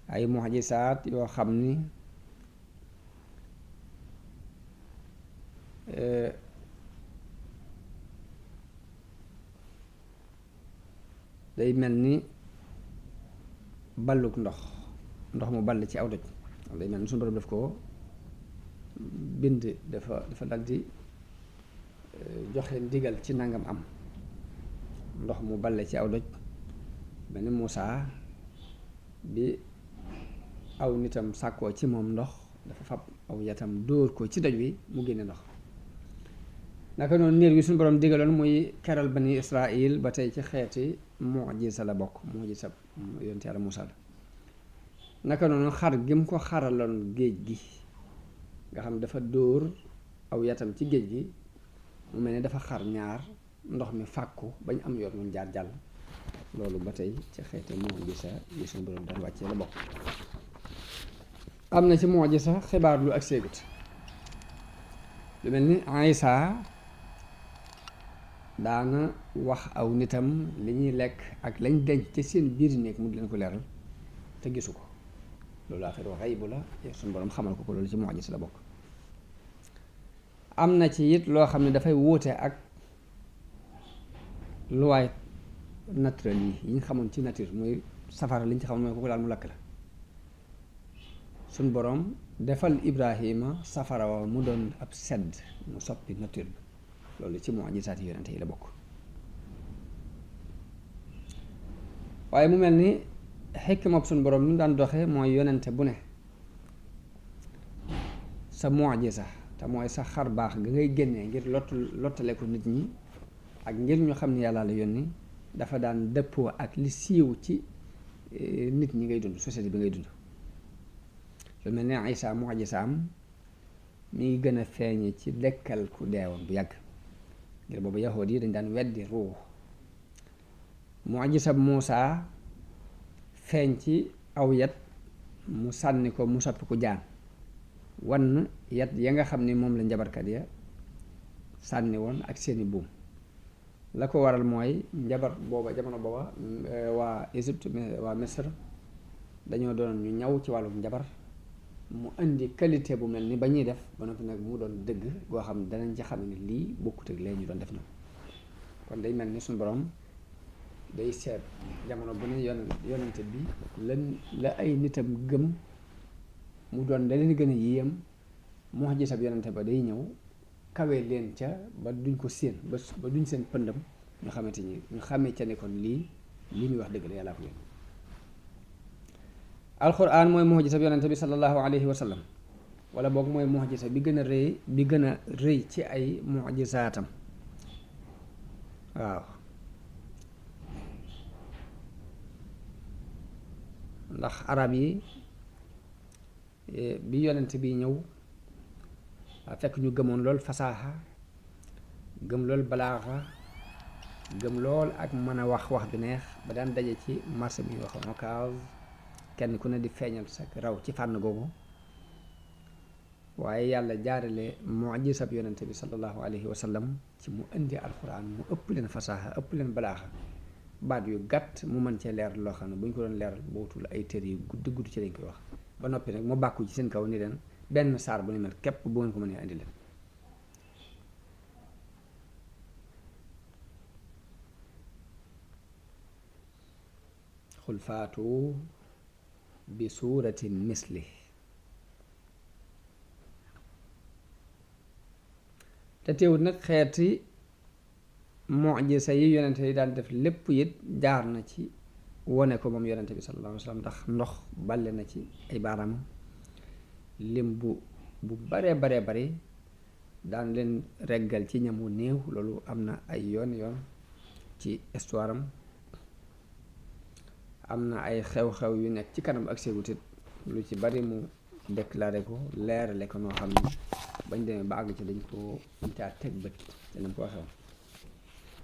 ay mu'jizaat yoo xam ni day mel ni balluk ndox mu ball ci aw doj day mel ni suñu borom def ko bind dafa daldi joxe ndigal ci nangam am ndox mu balle ci aw doj mel ni Muusaa bi aw nitam sàkkoo ci moom ndox dafa fab aw yatam dóor ko ci doj wi mu génne ndox naka noonu niir wi suñu borom digaloon muy keral bani Israil ba tey ci xeeti mu'jiza la bokk mu'jiza yonent Yàlla Muusaa la naka noonu xar gi mu ko xaraloon géej gi nga xam dafa dóor aw yatam ci géej gi mu mel ni dafa xar ñaar ndox mi fàkku bañ am yoon mun jaar jàll loolu ba tey ci xeeti mu'jiza yi suñu borom daan wàccee la bokk am na ci mu'jiza xibaar lu ak séegut lu mel ni Isaa daana wax aw nitam li ñuy lekk ak lañ denc ci seen biir néeg mu di leen ko leeral te gisu ko loolu affaire xaybu la suñu borom xamal ko loolu ci mu'jiza la bokk am na ci it loo xam ne dafay wuute ak luwaay naturel yi ñu xamoon ci nature muy safara li ñu ci xamoon mooy ko laal mu lakk la suñ boroom defal Ibrahima safara wa mu doon ab sedd mu soppi nature bi loolu ci mu'jizaat yi yonente yi la bokk waaye mu mel ni xikma suñ boroom ni mu daan doxe mooy yonente bu ne sa mu'jiza te mooy sa xar baax nga ngay génnee ngir lottale ko nit ñi ak ngir ñu xam ne yàlla la yónni dafa daan dëppoo ak li siiw ci nit ñi ngay dund société bi ngay dund lu mel ne Isaa mu'jizaam mi ngi gën a feeñe ci dekkal ku deewoon bu yàgg ngir boobu yahood yi dañ daan weddi ruux mu'jizaam Muusaa feeñ ci aw yat mu sànni ko mu soppi ku jaan wan yat ya nga xam ni moom la njabarkat ya sànni woon ak seeni buum la ko waral mooy njabar booba jamono booba waa Égypte waa Misr dañoo doon ñu ñaw ci wàllum njabar mu indi qualité bu mel ni ba ñuy def ba noppi nag mu doon dëgg goo xam ne danañ ci xam ne lii bokkut ak lee ñu doon def na kon day mel ni suñu borom day seet jamono bu ne yonente bi la ay nitam gëm mu doon da leen gën a yéem mu'jiza bi yonente ba day ñëw kawe leen ca ba duñ ko séen ba duñ seen pëndam ñu xamante ni ñu xamee ca ne kon lii muy wax dëgg la yàllaa ko yéen alxuraan mooy mu'jiza bi yonente bi sallallahu alayhi wa sallam wala boog mooy mu'jiza bi gën a rëy ci ay mu'jizaatam waaw ndax arab yi bi yonent bi ñëw fekk ñu gëmoon lool fasaaxa gëm lool balaaxa gëm lool ak mën a wax bi neex ba daan daje ci marché bi ñuy wax Ocass kenn ku ne di feeñal sa raw ci fànn googu waaye yàlla jaarale mu'jizab yonent bi sallallahu alayhi wa sallam ci mu indi alxuraan mu ëpp leen fasaaxa ëpp leen balaaxa baat yu gàtt mu mën cee leer loo xam ne bu ñu ko doon leeral bootul ay téere yu gudd ci lañ koy wax ba noppi nag mu bàkku ci seen kaw ni leen benn saar bu ne mel képp bu ngeen ko mënee indi leen xul faatu bi suuratin misli te teewut nag xeeti mujisa yi yonente yi daan def lépp it jaar na ci wone ko moom yonente bi sallallahu alayhi wa sallam ndax ndox balle na ci ay baaraam lim bu baree bari daan leen reggal ci ñam wu néew loolu am na ay yoon ci histoire am na ay xew-xew yu nekk ci kanam ak ségutit lu ci bari mu déclaré ko leerale ko noo xam ne bañ demee ba àgg ci dañ caa teg bët te nañ ko waxewoon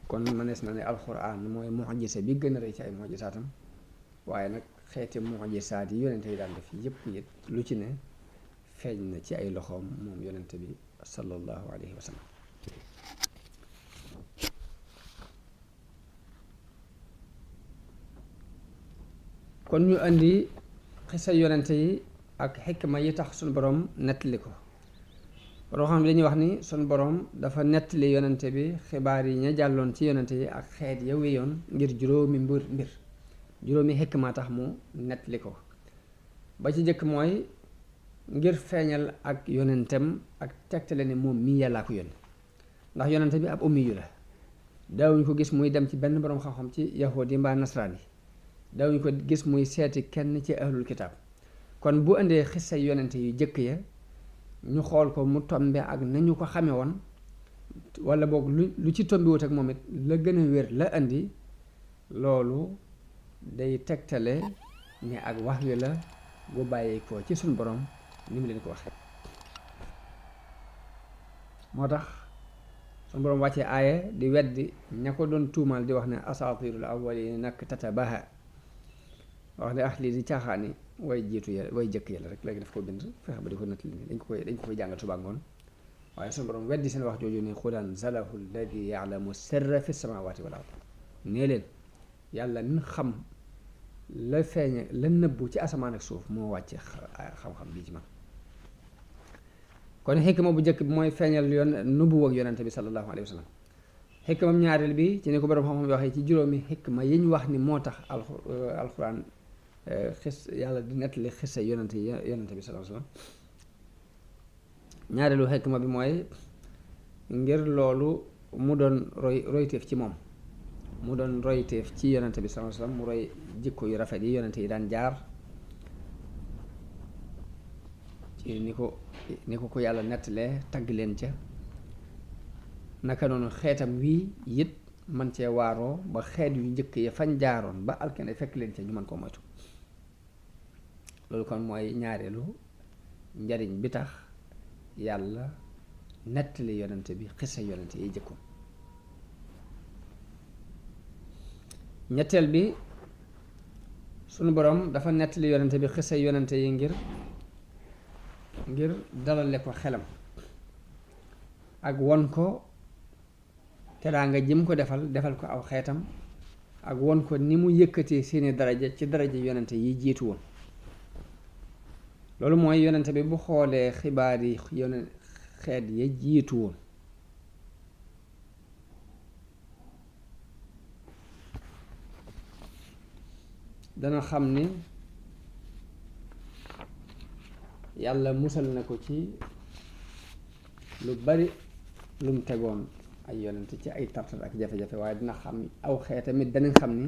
kon mënees na ne alxuraan mooy mujisa bi gën a rëy ci ay mujisaatam waaye nag xeeti mujisaat yi yonente yi daan def yépp it lu ci ne feeñ na ci ay loxoom moom yonente bi sallallahu alayhi wa sallam kon ñu andi xisa yonente yi ak xikma yi tax suñu borom nettali ko boo xam ne dañuy wax ni suñu borom dafa nettali yonente bi xibaar yi ña jàlloon ci yonente yi ak xeet ya wéyoon ngir juróomi mbir juróomi xikma tax mu nettali ko ba ci jëkk mooy ngir feeñal ak yonentem ak tegtale ne moom mii yàllaa ko yónni ndax yonente bi ab ummi yu la daawuñ ko gis muy dem ci benn boroom xam-xam ci yahudi mbaa nasraan yi daawuñ ko gis muy seeti kenn ci ahlul kitaab kon bu indee xissa yonente yu jëkk ya ñu xool ko mu tombe ak nañu ko xame woon wala boog lu ci tombi wut ak moom it la gën a wér la indi loolu day tegtale ne ak wax yu la bu bàyyi ko ci suñ borom ni mu leen ko waxee moo tax suñ borom wàccee aaya di weddi ña ko doon tuumaal di wax ne asaatirul awwalin nag tatabaha wax ne lii di caaxaani way jiitu ya way jëkk yàlla rek léegi daf ko bind fexe ba di ko nettali ni dañ ko koy jàngal suba ngoon waaye suñu borom weddi seen wax jooju ne xul anzalahu alladi ya'lamu sirra fi samawati wal ard nee leen yàlla min xam la feeñe la nëbbu ci asamaan ak suuf moo wàcce xam-xam bii ci man kon xikma bu njëkk bi mooy feeñal yoon nubuwa ak yonente bi sallallahu alayhi wa sallam xikmam ñaareel bi ci ne ko borom xam-xam waxee ci juróomi xikma yi ñu wax ni moo tax alxuraan yàlla di nettali xissa yonente bi sallallahu alayhi wa sallam ñaareelu xikma bi mooy ngir loolu mu doon royteef ci moom mu doon royteef ci yonente bi sallallahu alayhi wa sallam mu roy jikko yu rafet yi yonente yi daan jaar ci ni ko yàlla nettalee tagg leen ca naka noonu xeetam wii it man cee waaroo ba xeet yu njëkk ya fañ jaaroon ba alkane fekk leen ca ñu mën koo moytu loolu kon mooy ñaareelu njariñ bi tax yàlla nettali yonente bi xisa yonente yi jëkkoon ñetteel bi sunu borom dafa nettali yonente bi xisa yonente yi ngir dalale ko xelam ak won ko teraanga jim ko defal ko aw xeetam ak won ko ni mu yëkkatee seeni daraja ci daraja yonente yi jiitu woon loolu mooy yonente bi bu xoolee xibaar yi xeet ya jiitu woon dana xam ni yàlla musal na ko ci lu bari lum tegoon ay yonente ci ay tartar ak jafe-jafe waaye dina xam aw xeetamit danañ xam ni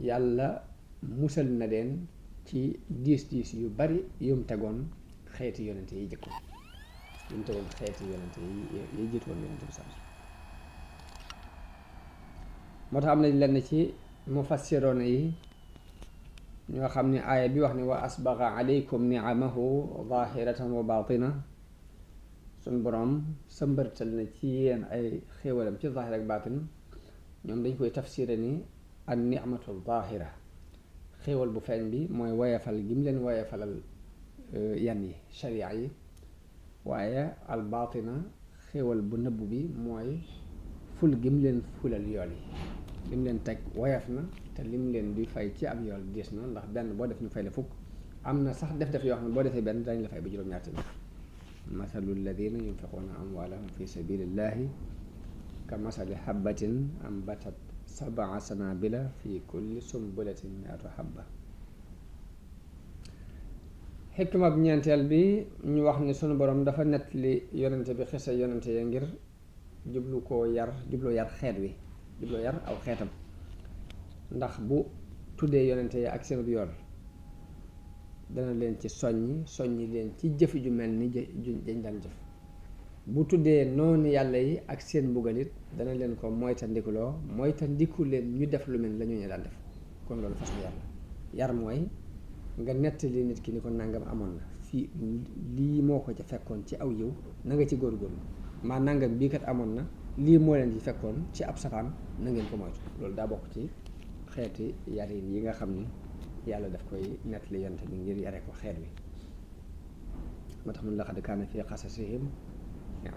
yàlla musal na leen ci diis yu bari yum tegoon xeeti yonente yi jëkkoon yum tegoon xeeti yonente yi jiitu woon yonente bi sax moo tax am na lenn ci mufassiroona yi ñoo xam ne aaya bi wax ni wa asbaga alaykum ni'amahu zahiratan wa batina suñ boroom sëmbërtal na ci yéen ay xéewalam ci zahir ak batin ñoom dañ koy tafsire ni an ni'matu zahira xéewal bu feeñ bi mooy woyefal gi mu leen woyefalal yan yi sharia yi waaye al batina xéewal bu nëbb bi mooy ful gi mu leen fulal yool yi lim leen teg woyof na te lim leen di fay ci am yool diis na ndax benn boo def ñu fay la fukk am na sax def yoo xam ne boo defee benn dañ la fay ba juróom-ñaar tamit masalu alladina yunfiquuna amwaalahum fi sabilillahi ka masali habbatin ambatat sab'a sanabila fi kulli sumbulatin mi'atu habba xikma bi ñeenteel bi ñu wax ni sunu borom dafa nettali yonente bi xisa yonente ya ngir jublu koo yar jubloo yar xeet wi jubloo yar aw xeetam ndax bu tuddee yonente ya ak seen yoon dana leen ci soññi leen ci jëf ju mel ni dañ daan jëf bu tuddee noonu yàlla yi ak seen mbugalit dana leen ko moytandiku leen ñu def lu mel la ñu daan def kon loolu façon yar la yar mooy nga nettali nit ki ni ko nangam amoon na fii lii moo ko ca fekkoon ci aw yiw na nga ci góorgóorlu maa nangam bii kat amoon na lii moo leen ci fekkoon ci ab safaan na ngeen ko moytu loolu daa bokk ci xeeti yarin yi nga xam ni yàlla daf koy nettali yonte bi ngir yare ko xeet wi moo tax mun laqad kaana fi qasasihim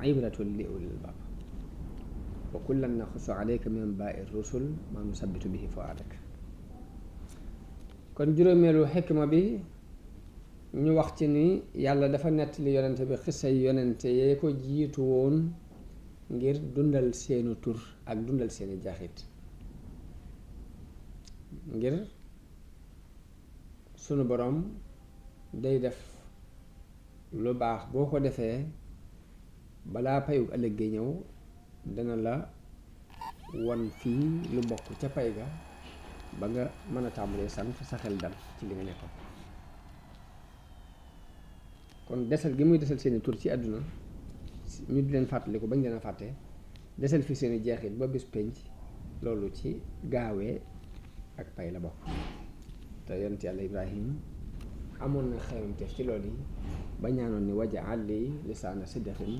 ibratun li ulil albab wa kullan naxussu alayka min anbaa'i rusul maa nusabbitu bihi fu'aadak kon juróomeelu xikma bi ñu wax ci ni yàlla dafa nettali yonente bi xisay yonente yee ko jiitu woon ngir dundal seenu tur ak dundal seeni jaxit ngir sunu boroom day def lu baax boo ko defee balaa payug ëllëg gi ñëw dana la won fii lu bokk ca pay ga ba nga mën a tàmbalee sant sa xel dal ci li nga nekkoon kon desal gi muy desal seeni tur ci àdduna ñu di leen fàttaliku bañ leen a fàtte desal fi seeni jeexit ba bis penc loolu ci gaawee ak pay la bokk te yonent yàlla Ibrahim amoon na xewamteef ci loolu yi ba ñaanoon ni waj'al li lisaana sidqin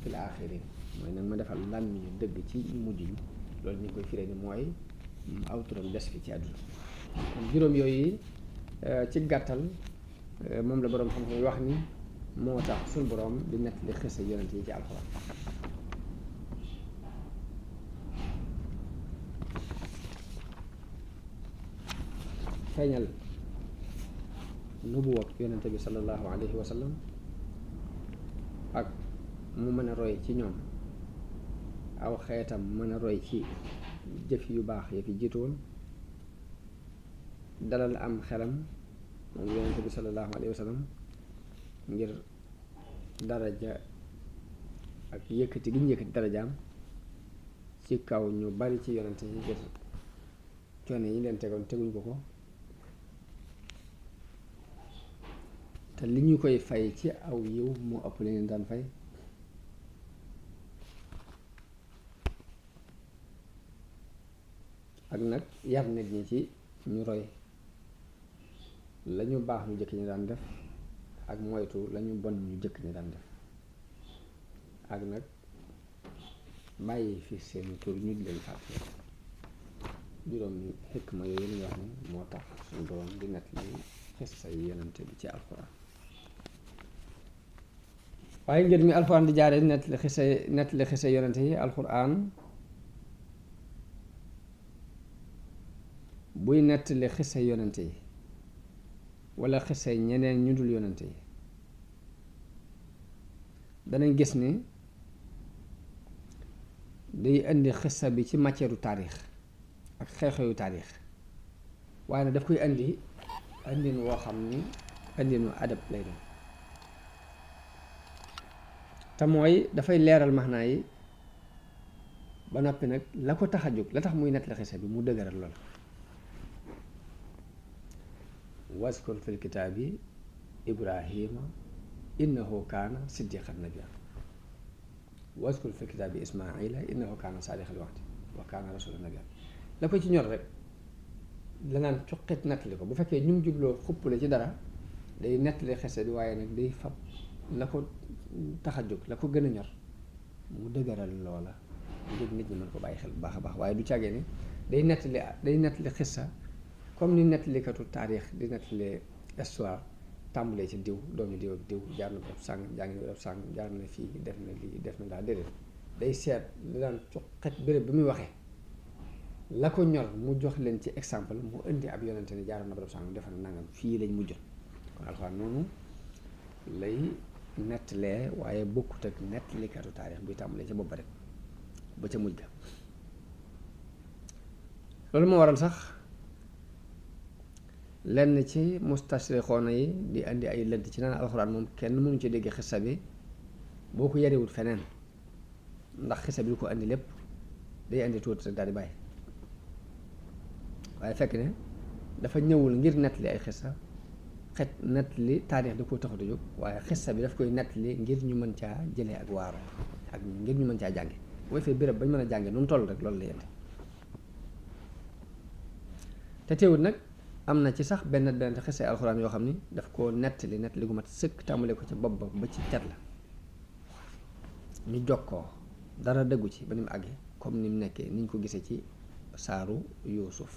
fil aaxirin mooy nag ma defal làmmiñu dëgg ci mujj yi loolu ñu ngi koy firee ni mooy aw turam des fi ci àdduna kon juróom yooyu ci gàttal moom la boroom xam-xam yi wax ni moo tax suñu boroom di nettali xisa yonent yi ci alxuraan feeñal nubuwat yonente bi sallallahu alayhi wa sallam ak mu mën a roy ci ñoom aw xeetam mën a roy ci jëf yu baax ya fi jiitu woon dalal am xelam moom yonente bi sallallahu alayhi wa sallam ngir daraja ak yëkkati gi ñu yëkkati darajaam ci kaw ñu bari ci yonente yi ngir coono yi leen tegoon teguñ ko ko te li ñu koy fay ci aw yiw moo ëpp li leen daan fay ak nag yar nit ñi ci ñu roy lañu baax ñu jëkk ñi daan def ak moytu lañu bon ñu jëkk ñi daan def ak nag bàyyi fi seeni tur ñu di leen fàtte juróom xikma yooyu lañuy wax ni moo tax suñu boroom di nettali xissa yi yonente bi ci alxuraan waaye ngir mi alxuraan di jaare nettali xisa yonente yi alxuraan buy nettali xisa yonente yi wala xisa ñeneen ñu dul yonente yi danañ gis ni day indi xisa bi ci matière taarix ak xew-xewu taarix waaye nag daf koy indi indin woo xam ni indinu adab lay doon te mooy dafay leeral maxnaa yi ba noppi nag la ko tax a jóg la tax muy nettali xisa bi mu dëgëral loola waskur fil kitaabi ibrahima innahu kaana siddiqan nabiyya waskur fil kitaabi ismaila innahu kaana saadiqal wa'di wa kaana rasulan nabiyya la ko ci ñor rek la naan cuqit nettali ko bu fekkee ñu mu jubloo xuppule ci dara day nettali xisa bi waaye nag day fab la ko tax a jóg la ko gën a ñor mu dëgëral loola ngir nit ñi mën ko bàyyi xel bu baax a baax waaye du càggee ni day nettali xissa comme ni nettalikatu taarix di nettali histoire tàmbalee ci diw doomi diw ak diw jaar na barab sàng jàngi barab sàng jaar na fii def na lii def na daal déedéet day seet li daan cuqet béréb bi muy waxee la ko ñor mu jox leen ci exemple mu indi ab yonente ni jaaroon na barab sàng defal na nangam fii lañ mujjoon kon alxuraan noonu lay nettalee waaye bokkut ak nettalikatu taarix buy tàmbalee ca bopp rek ba ca mujj ga loolu moo waral sax lenn ci mustashrixoona yi di indi ay lënt ci naan alxuraan moom kenn mënu ci dégg xissa bi boo ko yarewut feneen ndax xissa bi du ko indi lépp day indi tuuti rek daal di bàyyi waaye fekk ne dafa ñëwul ngir nettali ay xissa nettali taarix da koo taxut a jóg waaye xissa bi daf koy nettali ngir ñu mën caa jëlee ak waaro ak ngir ñu mën caa jànge mooy fee béréb bañ mën a jànge nu mu toll rek loolu lay indi te teewut nag am na ci sax benn xissa alxuraan yoo xam ni daf koo nettali gu mat sëkk tàmbale ko ca bopp ba ci cat la ñu jokkoo dara dëggu ci ba ni mu àggee comme ni mu nekkee niñ ko gisee ci saaru Yuusuf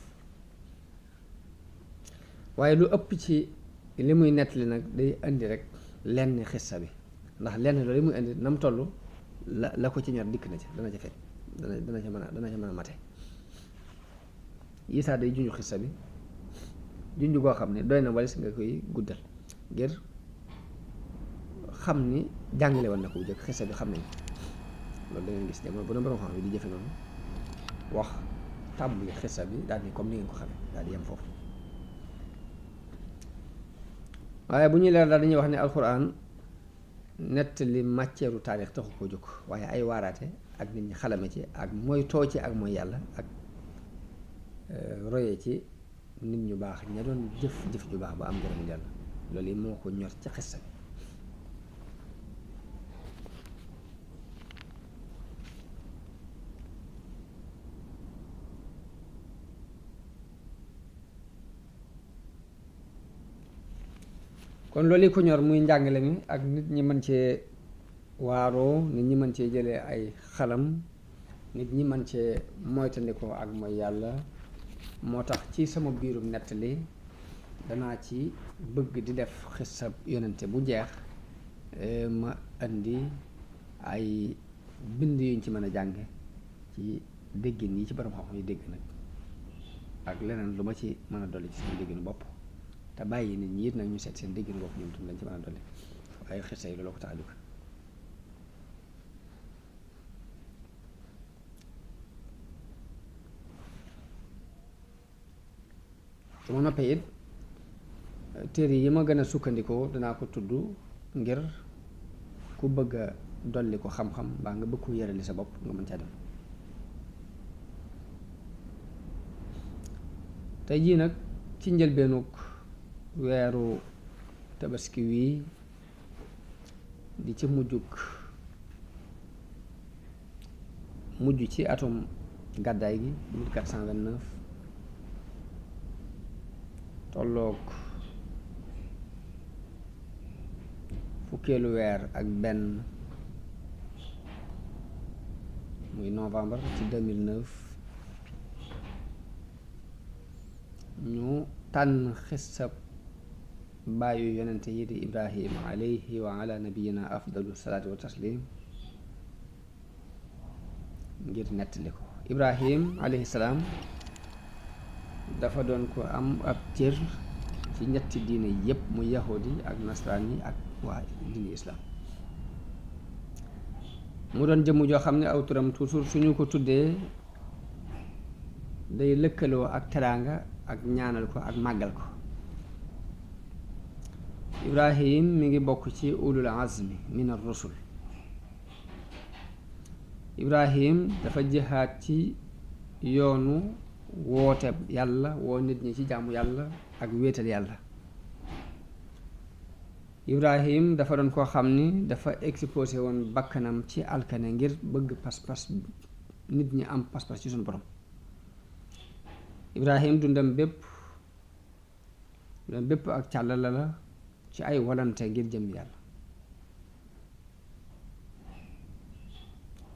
waaye lu ëpp ci li muy nettali nag day indi rek lenn xissa bi ndax lenn loolu li muy indi na mu toll la ko ci ñor dikk na ca dana ca fekk dana ca mën a mate yi saa day junju xissa bi junju goo xam ne doy na walis nga koy guddal ngir xam ni jàngale woon na ko bu jëkk xissa bi xam nañ loolu da ngeen gis jamono bu na borom xam ne di jëfe noonu wax tàmbali xissa bi daal ni comme ni ngeen ko xamee daal di yem foofu waaye bu ñuy leer daal dañuy wax ne alxuraan nettali matière taarix taxu koo jóg waaye ay waaraate ak nit ñi xalame ci ak mooy too ci ak mooy yàlla ak royee ci nit ñu baax ña doon jëf ju baax ba am ngërëmu yàlla loolu yi moo ko ñor ci xissa bi kon loolu yi ko ñor muy njàngale mi ak nit ñi mën cee waaroo nit ñi mën cee jëlee ay xalam nit ñi mën cee moytandikoo ak mooy yàlla moo tax ci sama biirum nettali danaa ci bëgg di def xissab yonente bu jeex ma indi ay bind yuñ ci mën a jànge ci déggin yi ci borom xam-xam yi dégg nag ak leneen lu ma ci mën a dolli ci sama dégginu bopp te bàyyi nit ñi it nag ñu seet seen déggin bopp ñoom tam lañ ci mën a dolli waaye xissa yi loolu ko tax a jóg su ma noppee it téere yi ma gën a sukkandikoo danaa ko tudd ngir ku bëgg a dolli ko xam-xam mbaa nga bëgg ko yërali sa bopp nga mën caa dem tey jii nag ci njëlbeenug weeru tabaski wii di ci mujj ci atum gàddaay gi 1429 tolloog fukkeelu weer ak benn muy novembre ci 2009 ñu tànn xissab bàyyu yonente yi di Ibrahim alayhi wa ala nabiyina afdalu salaatu wa taslim ngir nettali ko Ibrahim alayhi salaam dafa doon ko am ab cër ci ñetti diine yépp mu yahudi ak nasraan yi ak waa diine islam mu doon jëmm joo xam ne aw turam toujours suñu ko tuddee day lëkkaloo ak teraanga ak ñaanal ko ak màggal ko Ibrahim mi ngi bokk ci ulul azmi min ar-rusul Ibrahim dafa jihaad ci yoonu woote yàlla woo nit ñi ci jaamu yàlla ak wéetal yàlla Ibrahim dafa doon koo xam ni dafa exposé woon bakkanam ci alkane ngir bëgg pas-pas nit ñi am pas-pas ci suñu borom Ibrahim dundam bépp ak càllala la ci ay walante ngir jëm yàlla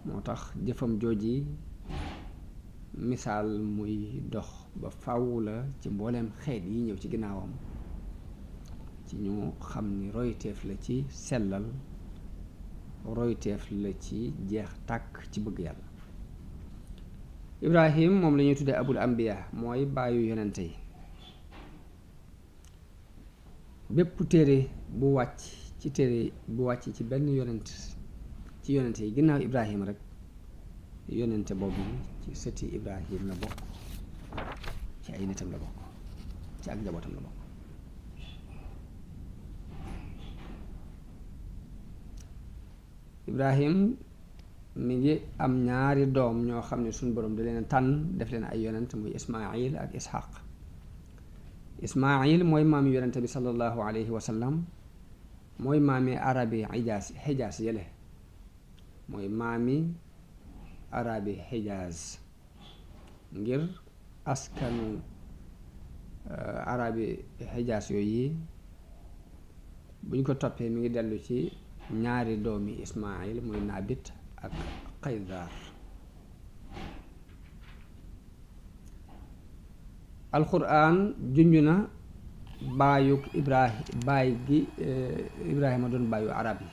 moo tax jëfam jooji misaal muy dox ba faw la ci mbooleem xeet yi ñëw ci ginnaawam ci ñu xam ni royteef la ci sellal royteef la ci jeex tàkk ci bëgg yàlla Ibrahim moom la ñuy tuddee abul ambiya mooy bàyyu yonente yi bépp téere bu wàcc ci benn yonent ci yonente yi ginnaaw Ibrahim rek yonente boobu ci sëti Ibrahim la bokk ci ay nitam la bokk ci ak njabootam la bokk Ibrahim mi ngi am ñaari doom ñoo xam ne suñ borom da leen tànn def leen ay yonent muy Ismaayil ak Ishaq. Ismaayil mooy maami yonente bi sallallahu alayhi wa sallam, mooy maami arabi Hijaaz yële, mooy maami arabi Hijaaz, ngir askanu arabi Hijaaz yooyu buñ ko toppee mi ngi dellu ci ñaari doomi Ismaayil muy Naabit ak Qaydar. alquran junj na baayug baay gi Ibrahima doon baayu arab yi.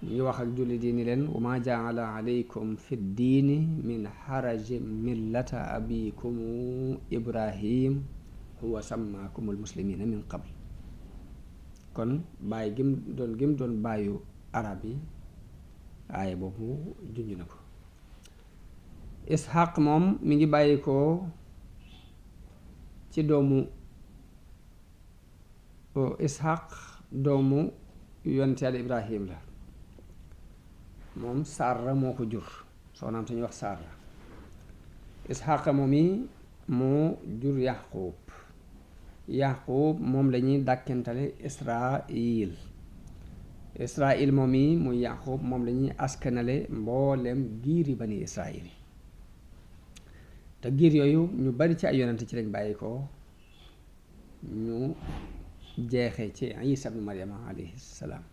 ñu ngi wax ak jullit yi ni leen wa ma jaala alaykum fi diini min xaraji millata abikum Ibrahim huwa sammaakumul muslimina min qabl. kon baay gim doon baayu arab yi aaya boobu junj na ko. Ishaq moom mi ngi bàyyi ko ci doomu Ishaq doomu yonent Yàlla Ibrahim la, moom Saara moo ko jur, soxnaam suñuy wax Saara. Ishaq moom yi moo jur Yaqub moom la ñuy dàkkentale Israil moom yi muy Yaqub moom la ñuy askanale mboolem giiri bani Israil yi. te giir yooyu ñu bari ci ay yonent ci lañ bàyyi ko, ñu jeexee ci Isa ibnu Maryama alayhi salaam.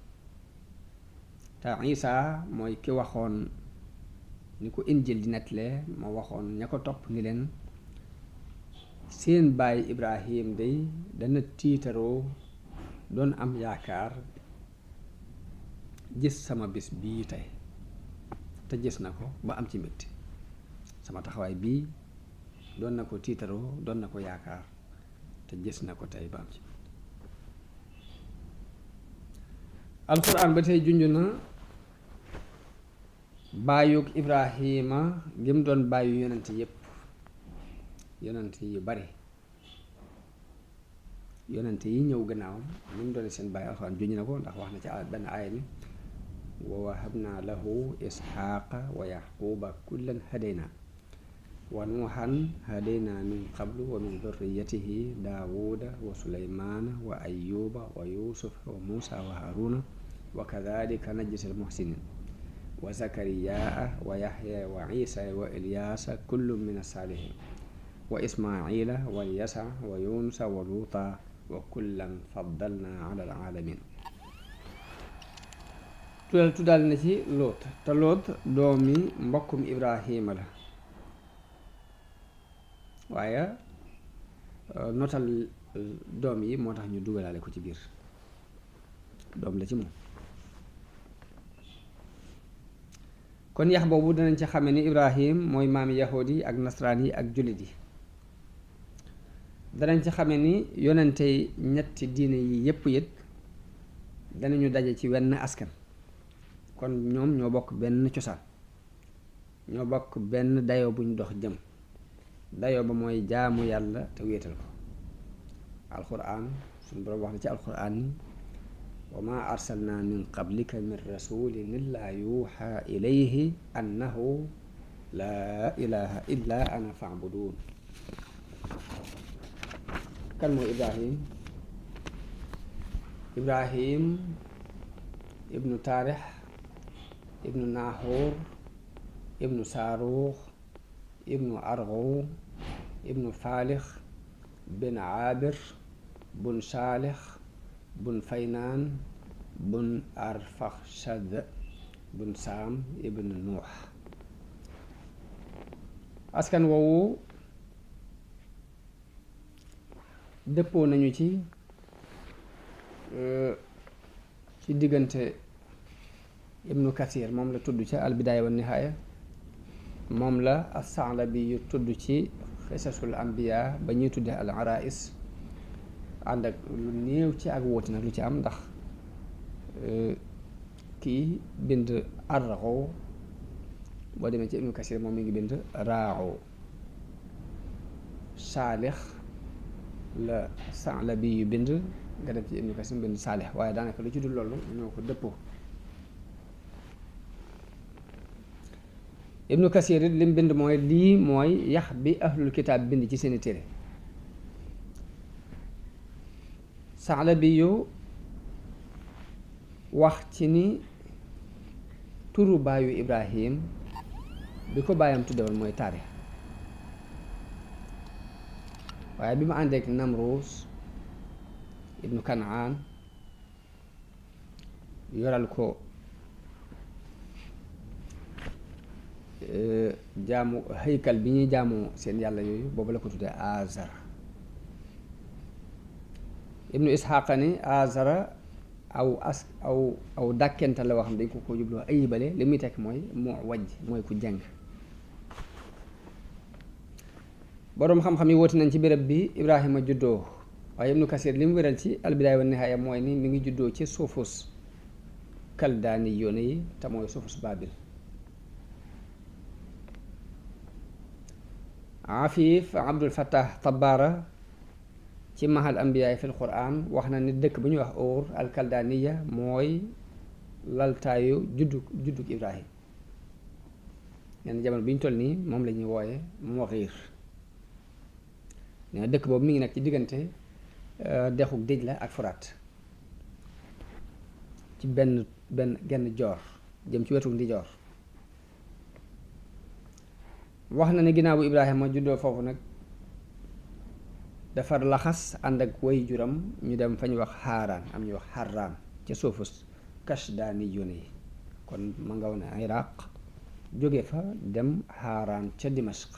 te Isa mooy ki waxoon ni ko Injil di nettalee, moo waxoon ña ko topp ni leen seen baay Ibrahim day dana tiitaroo doon am yaakaar gis sama bis bii tey, te gis na ko ba am ci mbégte. sama taxawaay bii doon na ko tiitaroo, doon na ko yaakaar, te gis na ko tey ba am ci. alquran ba tey junj na baayug Ibrahima gim doon baayu yonent yépp, yonent yu bari, yonent yi ñëw gannaawam gim doon seen baay. alquran junj na ko ndax wax na ci benn aaya ni wa wahabna lahu isxaaqa wa yaquba kullan hadayna wa nuuhan hadayna min qablu wa min dhurriyyatihi daawuda wa suleymaana wa ayyuba wa yusuf wa muusa wa haaruna wa kadhalika najzi al-muhsinin wa zakariyaa wa yahya wa isa wa ilyaasa kullun min as-saalihin wa ismaila wa yasa wa yunusa wa luuta wa kullan faddalna ala al-alamin. tuddal na ci Loot, te Loot doomi mbokkum Ibrahima la, waaye notal doom yi moo tax ñu dugalaale ko ci biir, doom la ci moom. kon yax boobu danañ ci xame ni Ibrahim mooy maami yahudi ak nasraan yi ak jullit yi. danañ ci xame ni yonente ñetti diine yi yépp it danañu daje ci wenn askan. kon ñoom ñoo bokk benn cosaan, ñoo bokk benn dayo buñ dox jëm. dayo ba mooy jaamu yàlla te wéetal ko. alquran suñu boroom wax na ci alquran ni wa ma arsalna min qablika min rasulin illa yuha ilayhi annahu laa ilaha illa ana fa'budun. kan mooy Ibrahim ibnu Taarix ibnu Nahor ibnu Saaruux ibnu Argo ibnu Faalix bin Aabir bun Saalix bun Faynaan bun Arfaxshad bun Saam ibnu Nuux. askan woowu dëppoo nañu ci diggante ibnu Kathir moom la tudd ca albidaaya wa nihaaya, moom la as-Sa'labi yu tudd ci xisasul anbiya ba ñuy tudde al arais, ànd ak lu néew ci ak wóoti nag lu ci am, ndax kii bind arraxo boo demee ci ibnu Kathir moom mi ngi bind raaxo. Saalix la Sa'labi yu bind nga dem ci Ibnu Kasir bind Saalih waaye daanaka lu ci dul loolu ñoo ko dëppoo. Ibnu Kasir it lim bind mooy lii mooy yax bi ahlul kitaab bind ci seeni téere. Saalabi yu wax ci ni turu baayu Ibrahim bi ko baayam tuddewoon mooy Taarix, waaye bi mu àndeek Namruus ibnu Kanaan yoral ko jaamu haykal bi ñuy jaamoo seen yàlla yooyu, boobu la ko tuddee Azara. Ibnu Isxaaqa ni Azara aw dàkkenta la wax xam dañ ko jubloo ayibale, li muy tekk mooy moo wajj mooy ku jàng. boroom xam-xam yi woote nañ ci béréb bi Ibrahima juddoo, waaye Ibnu Kasir li mu wéral ci albidaaya wa nihaaya mooy ni mi ngi juddoo ci suufus kaldaani yoone yi te mooy suufus Baabil. Afif Abdul Fattah Tabbara ci mahal ambiyaay fil Qur'an wax na ni dëkk bu ñuy wax Ur al kaldaaniya mooy laltaayu juddug Ibrahim. nee na jamono bi ñu toll nii moom la ñuy wooye Moxiir. nee na dëkk boobu mi ngi nekk ci diggante dexuk Dijla ak Furaat ci genn joor jëm ci wetu ndijoor. wax na ne ginnaaw bu Ibrahima juddoo foofu nag dafa laxas ànd ak way juram ñu dem fa ñu wax Haaraan, am ñu wax Harraan ca suufus Kashdaani yoone yi. kon ma nga woon Iraq jóge fa dem Haaraan ca Dimashq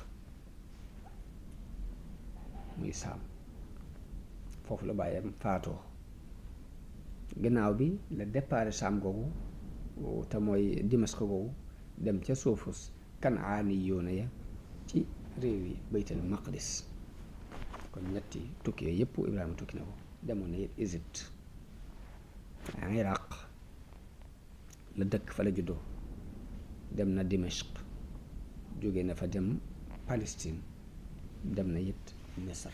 muy Saam, foofu la bàyyam faatoo. gannaaw bi la départ Saam googu te mooy Dimashq googu dem ca suufus Kanaani yoone ya ci réew yi Baytul Maqdis. kon ñetti tukki yooyu yëpp Ibrahima tukki na ko. demoon na it Égypte, Iraq la dëkk fa la juddoo, dem na Dimashq, jóge na fa dem Palestine, dem na it Misr.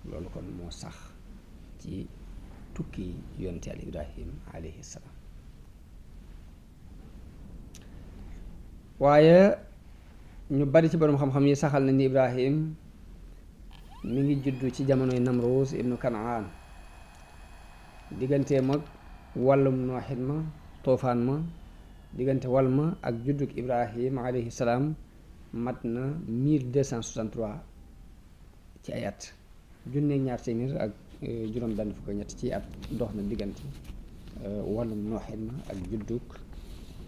loolu kon moo sax ci tukki yonent Yàlla Ibrahim alayhi salaam. waaye ñu bari ci borom xam-xam yi saxal na ni Ibrahim mi ngi juddu ci jamonoy Namruus ibnu Kanaan, diggante mag wàllum nooxit ma toofaan ma, diggante wal ma ak juddug Ibrahim alayhi salaam mat na 1263 ci ay at. junneeg ñaar téeméer ak juróom benn fukk ñett ci at dox na diggante wàllum nooxit ma ak juddug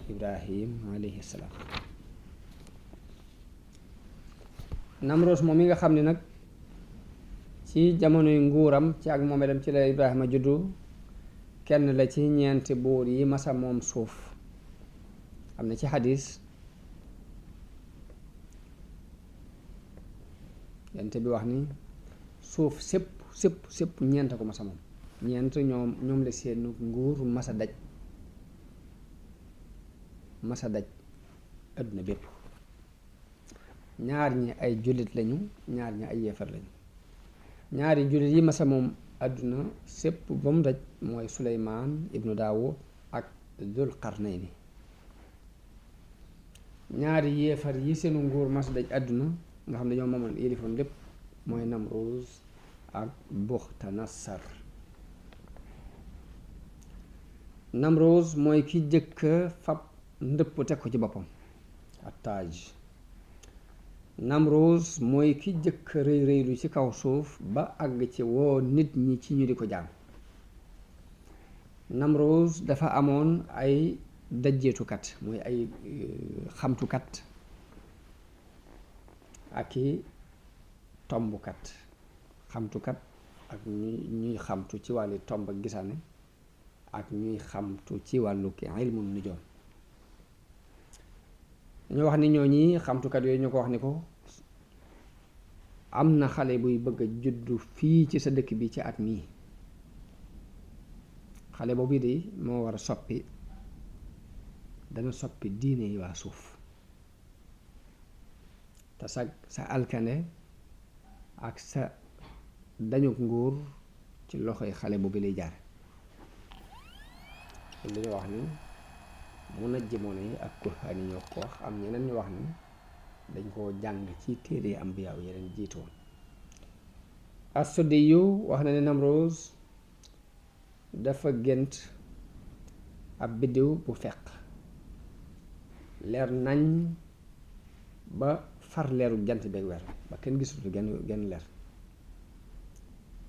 Ibrahim alayhi salaam. Namruus moom mi nga xam ne nag ci jamonoy nguuram ci ak moomeelam ci la Ibrahima juddu, kenn la ci ñeenti buur yi masa moom suuf. am na ci xadis yonent bi wax ni suuf sépp ñeent ko masa moom. ñeent ñoom la seen nguur masa daj adduna bépp. ñaar ñi ay jullit lañu, ñaar ñi ay yéefar lañu. ñaari jullit yi masa moom adduna sépp ba mu daj mooy Suleymaan ibnu Daawud ak Dul Qarnayni. ñaari yéefar yi seenu nguur masa daj adduna nga xam ne ñoo moomoon yilifoon lépp mooy Namruus ak Buxtanassar. Namruus mooy ki jëkk fab ndëpp teg ko ci boppam, ak taaj. Namruus mooy ki jëkk rëy rëylu ci kaw suuf ba àgg ci woo nit ñi ci ñu di ko jaam. Namruus dafa amoon ay dajjeetukat, mooy ay xamtukat ak i tombkat. xamtukat ak ñuy xamtu ci wàllu tomb ak gisaane ak ñuy xamtu ci wàllu ki ilmu nujoom. dañoo wax ni ñooñi xamtukat yooyu ñu ko wax ni ko am na xale buy bëgg a juddu fii ci sa dëkk bi ci at mii. xale boobu de moo war a dana soppi diine yi waa suuf te sa alkande ak sa dañu nguur ci loxoy xale boobu lay jaar li ñu wax ni munajjimoon yi ak kuhaan yi ñoo ko wax am ñeneen ñu wax ni dañ koo jàng ci téere ambiyaaw yeneen jiitoon as-Suddi yu wax na ne Namroos dafa gént ab biddiw bu feq leer nañ ba far leeru jant beeg weer ba kenn gisutu genn leer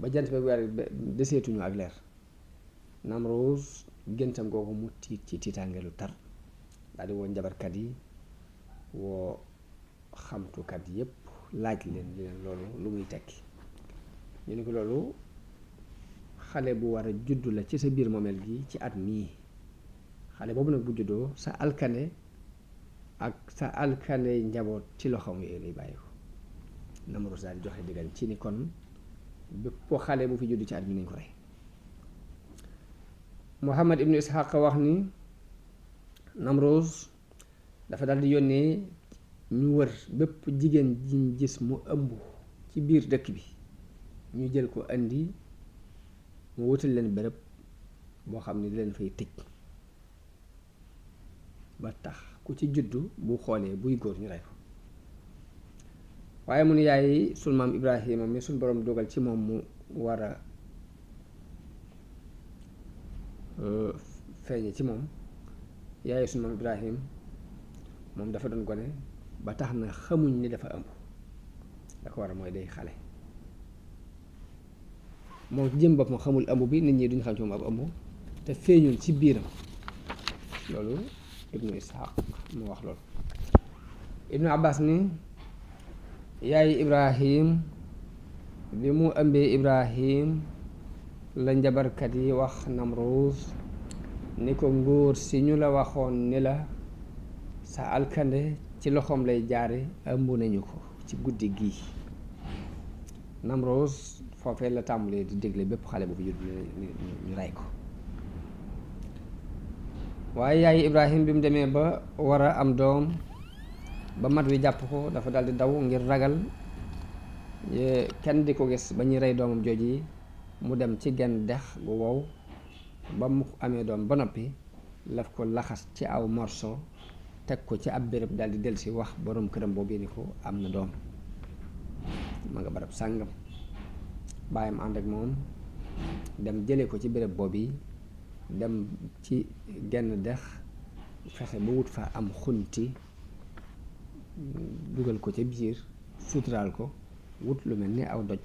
ba jant beeg weer deseetuñu ak leer Namroos géntam googu mu tiit ci tiitaangeelu tar daal di woo njabarkat yi woo xamtukat yépp laaj leen loolu lu muy tekki ñu ni ko loolu xale bu war a juddu la ci sa biir moomeel gi ci at mii xale boobu nag bu juddoo sa alkane ak sa alkane njaboot ci loxoom yooyu lay bàyyi ko Namroos daal di joxe diggal ci ni kon bépp xale bu fi juddu ci at mi nañ ko rey Muhammad ibnu Ishaq wax ni Namroos dafa dal di yónnee ñu wër bépp jigéen jiñ gis mu ëmb ci biir dëkk bi ñu jël ko indi mu wutal leen bërëb boo xam ne di leen fay tëj ba tax ku ci juddu bu xoolee buy góor ñu rey ko waaye mu ne yaay sunu maam Ibrahima mi suñ boroom dogal ci moom mu war a feeñe ci moom yaay sunu maam Ibrahim moom dafa doon gone ba tax na xamuñ ni dafa ëmb da ko war a mooy day xale moom jëm bopp ma xamul ëmb bi nit ñi duñ xam ci moom ab ëmb te feeñul ci biiram loolu ibnu Ishaq mu wax loolu ibnu Abbas ni yaay Ibrahim bi mu ëmbee Ibrahim la njabarkat yi wax Namroos ni ko nguur si ñu la waxoon ni la sa alkande ci loxoom lay jaare ëmb nañu ko ci guddi gii Namroos foofee la tàmbalee di dégle bépp xale bu fi judd ñu rey ko waaye yaay Ibrahim bi mu demee ba war a am doom ba mat wi jàpp ko dafa daldi daw ngir ragal kenn di ko gis ba ñuy rey doomam jooji mu dem ci genn dex gu wow ba mu amee doom ba noppi laf ko laxas ci aw morso teg ko ci ab béréb daldi dellusi wax boroom këram boobu ni ko am na doom ma nga barab sàngam baayam ànd ak moom dem jële ko ci béréb boobu dem ci genn dex fexe ba wut fa am xunti dugal ko ca biir suturaal ko wut lu mel ni aw doj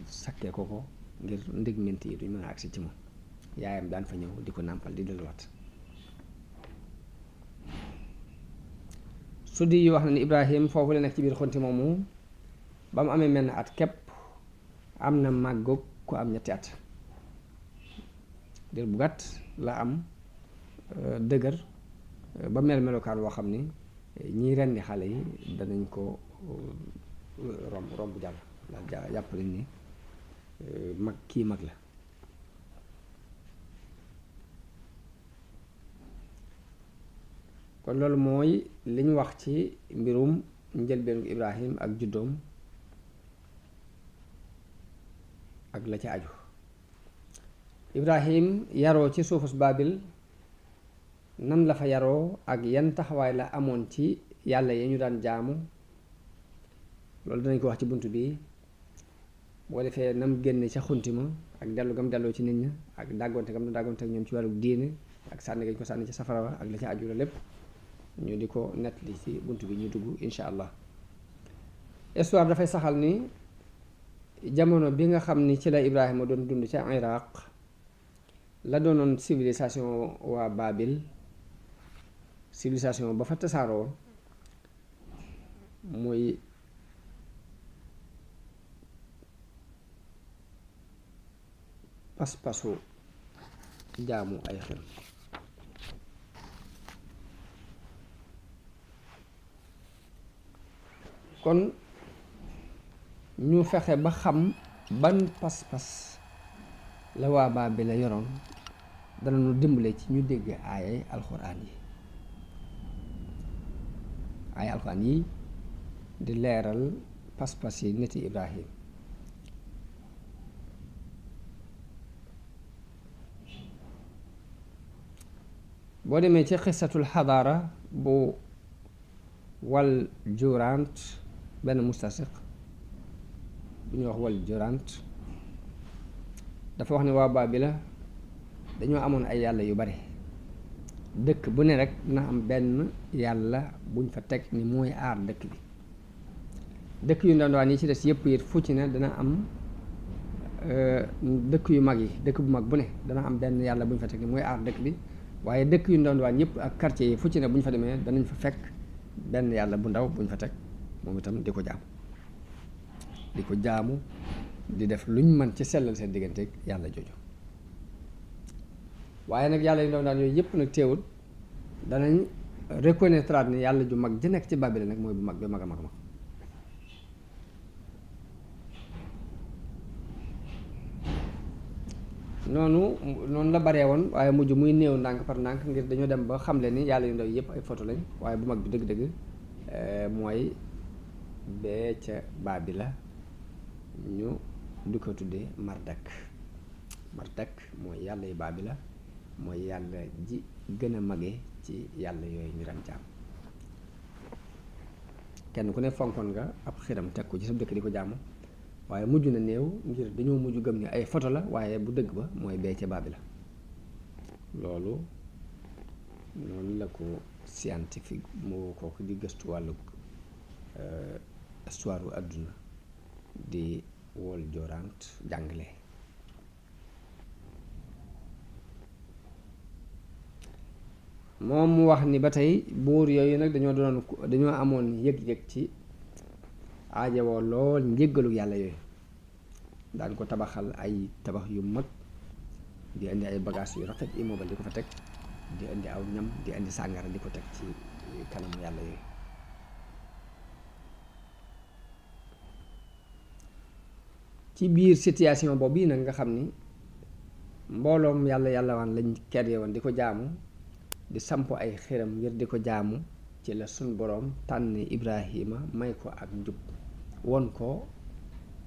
sakkee ko ngir ndégment yi duñ mën a agsi ci moom yaayam daan fa ñëw di ko nàmpal di delluwaat Suddi yi wax na ni Ibrahim foofu la nekk ci biir xunti moomu ba mu amee menn at képp am na màggoog ku am ñetti at diir bu gàtt la am dëgër ba mel melokaan woo xam ni ñiy rendi xale yi danañ ko romb jàll ndax jàpp nañ ni mag kii mag la kon loolu mooy li ñu wax ci mbirum njëlbeenu Ibrahim ak juddoom ak la ci aju Ibrahim yaroo ci suufus Baabil nan la fa yaroo ak yan taxawaay la amoon ci yàlla ya ñu daan jaamu loolu danañ ko wax ci bunt bi boo defee nam génne ca xunti ma ak dellu gam delloo ci nit ña ak dàggoonte gam na dàggoonte ak ñoom ci wàllu diine ak sànni gañ ko sànni ci safara wa ak la ca aju la lépp ñu di ko nettali ci bunt bi ñu dugg insha allah histoire dafay saxal ni jamono bi nga xam ni ci la Ibrahima doon dund ca Iraq la doonoon civilisation waa Baabil civilisation ba fa tasaaroo muy pas-pasu jaamu ay xel kon ñu fexe ba xam ban pas-pas la waa Baabil la yoroon dana nu dimbale ci ñu dégg aayay alxuraan yi di leeral pas-pas yi niti Ibrahim boo demee ci xisatul xadaara bu wal jurant benn mustasiq bu ñuy wax wal jurant dafa wax ne waa Baabila dañoo amoon ay yàlla yu bari dëkk bu ne rek dina am benn yàlla buñ fa teg ni mooy aar dëkk bi dëkk yu ndandwaan yi ci des yëpp it fu ci ne dana am dëkk yu mag yi dëkk bu mag bu ne dana am benn yàlla buñ fa teg ni mooy aar dëkk bi waaye dëkk yu ndandwaan yëpp ak quartier yi fu ci ne bu ñu fa demee danañ fa fekk benn yàlla bu ndaw buñ fa teg moom itam di ko jaamu di def luñ mën ci sellal seen diggante yàlla jooju waaye nag yàlla yu ndandwaan yooyu yëpp nag teewul danañ reconnaître ni yàlla ju mag ji nekk ci Babel nag mooy bu mag bi mag a mag noonu la baree woon waaye mujj muy néew ndànk par ndànk ngir dañoo dem ba xamle ni yàlla yu ndaw yëpp ay photo lañ waaye bu mag bi dëgg-dëgg mooy bee ca Babila ñu di ko tuddee Mardak mooy yàlla yu Babila mooy yàlla ji gën a mage ci yàlla yooyu ñu daan jaam kenn ku ne fonkoon nga ab xiram teg ko ci sa dëkk di ko jaamu waaye mujj na néew ngir dañoo mujj gëm ni ay photo la waaye bu dëgg ba mooy bee ca Babila loolu noonu la ko scientifique moo kooku di gëstu wàllu histoire u àdduna di wol jorant jàngale moom mu wax ni ba tey buur yooyu nag dañoo amoon yëg-yëg ci aajowoo lool njéggalu yàlla yooyu daan ko tabaxal ay tabax yu mag di indi ay bagages yu rafet immeuble di ko fa teg di indi aw ñam di indi sàngara di ko teg ci kanamu yàlla yooyu ci biir situation boobu yi nag nga xam ni mbooloom yàlla waan lañ kerye woon di ko jaamu di samp ay xiram ngir di ko jaamu ci la sun boroom tànn Ibrahima may ko ak njub won ko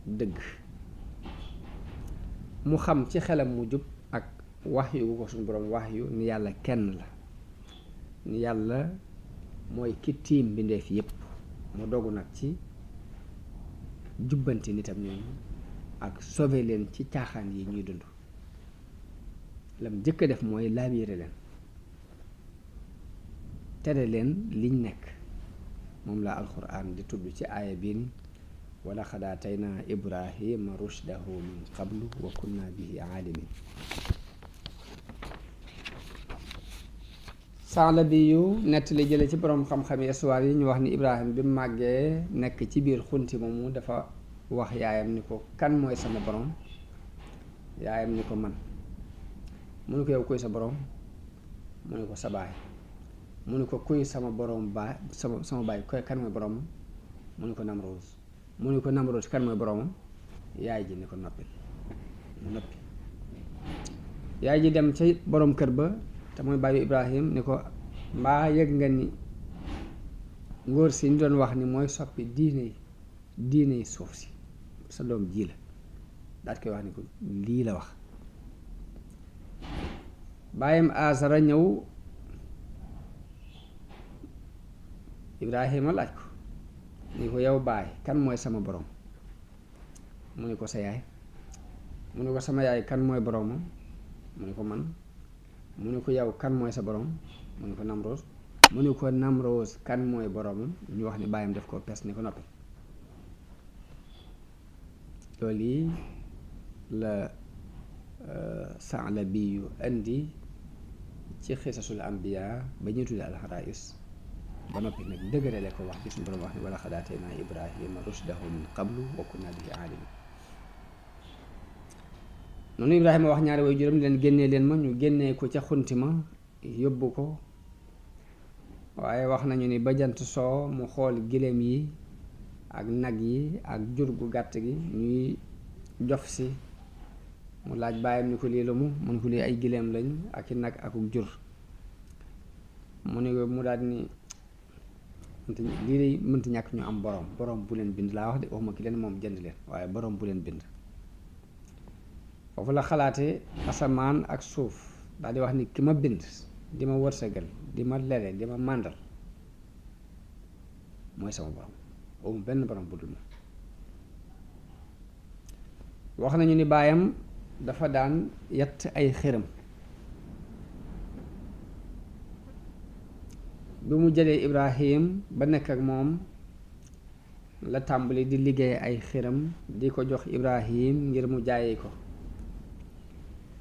dëgg mu xam ci xelam mu jub ak wax yu ko sun boroom wax yu ni yàlla kenn la ni yàlla mooy ki tiim bindeef yépp mu dogu nag ci jubbanti nitam ñooñu ak sauver leen ci caaxaan yi ñuy dund lam jëkk a def mooy laabiire leen tere leen liñ nekk moom la alxuraan di tudd ci aaya biin wala xad aataynaa Ibrahima rushdahu min qablu wa kunna bihi aalimin saala bi yu nettali jële ci boroom xam-xami histoire yi ñu wax ni Ibrahima bi màggee nekk ci biir xunti moomu dafa wax yaayam ni ko kan mooy sama boroom yaayam ni ko man mu ne ko yow kuy sa boroom mu ne ko sa baay mu ne ko kuy sama boroom baay sama baay kan mooy boroomam mu ne ko Namroos mu ne ko Namroos kan mooy boroomam yaay ji ni ko noppi mu noppi yaay ji dem ca boroom kër ba te mooy baayu Ibrahim ni ko mbaa yëg nga ni ngóor si ñu doon wax ni mooy soppi diine yi suuf si sa doom ji la daat koy wax ni ko lii la wax baayam Azara ñëw Ibrahima laaj ko ni ko yow baay kan mooy sama borom mu ne ko sa yaay mu ne ko sama yaay kan mooy boromam mu ne ko man mu ne ko yow kan mooy sa borom mu ne ko Namroos mu ne ko Namroos kan mooy boromam ñu wax ni baayam def ko pes ni ko noppi loolu yi la Saalabi yu indi ci xisasul ambiya ba ñuy tudde alxaraïs ba noppi nag dëgërale ko wax ci suñu borom wax ni wala xad aataynaa Ibrahima rushdahu min qablu wa kunna bihi aalimin noonu Ibrahima wax ñaari way juróom leen génnee leen ma ñu génnee ko ca xunti ma yóbbu ko waaye wax nañu ni ba jant soo mu xool giléem yi ak nag yi ak jur gu gàtt gi ñuy jof si mu laaj baayam ni ko lii la mu ne ko lii ay giléem lañ ak i nag akuk jur mu ne mu daal ni lii day mënti ñàkk ñu am borom bu leen bind laa wax de waxuma ki leen moom jënd leen waaye borom bu leen bind foofu la xalaate asamaan ak suuf daal di wax ni ki ma bind di ma wërsëgal di ma lele di ma màndal mooy sama borom amul benn borom bu dul moom. wax nañu ni baayam dafa daan yatt ay xërëm bi mu jëlee Ibrahim ba nekk ak moom la tàmbali di liggéey ay xërëm di ko jox Ibrahim ngir mu jaayi ko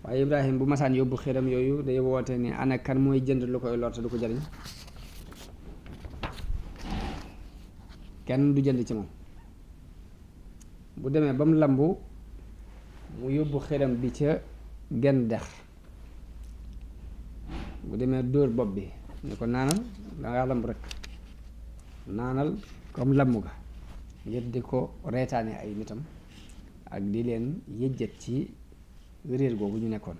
waaye Ibrahim bu masaan yóbbu xërëm yooyu day woote ni ana kan mooy jënd lu koy lor te du ko jariñ kenn du jënd ci moom. bu demee ba mu lambu mu yóbbu xërëm bi ca genn dex bu demee dóor bopp bi ni ko naanal dangaa lamb rek naanal comme lamb ga ngir di ko reetaane ay nitam ak di leen yëjjat ci réer googu ñu nekkoon.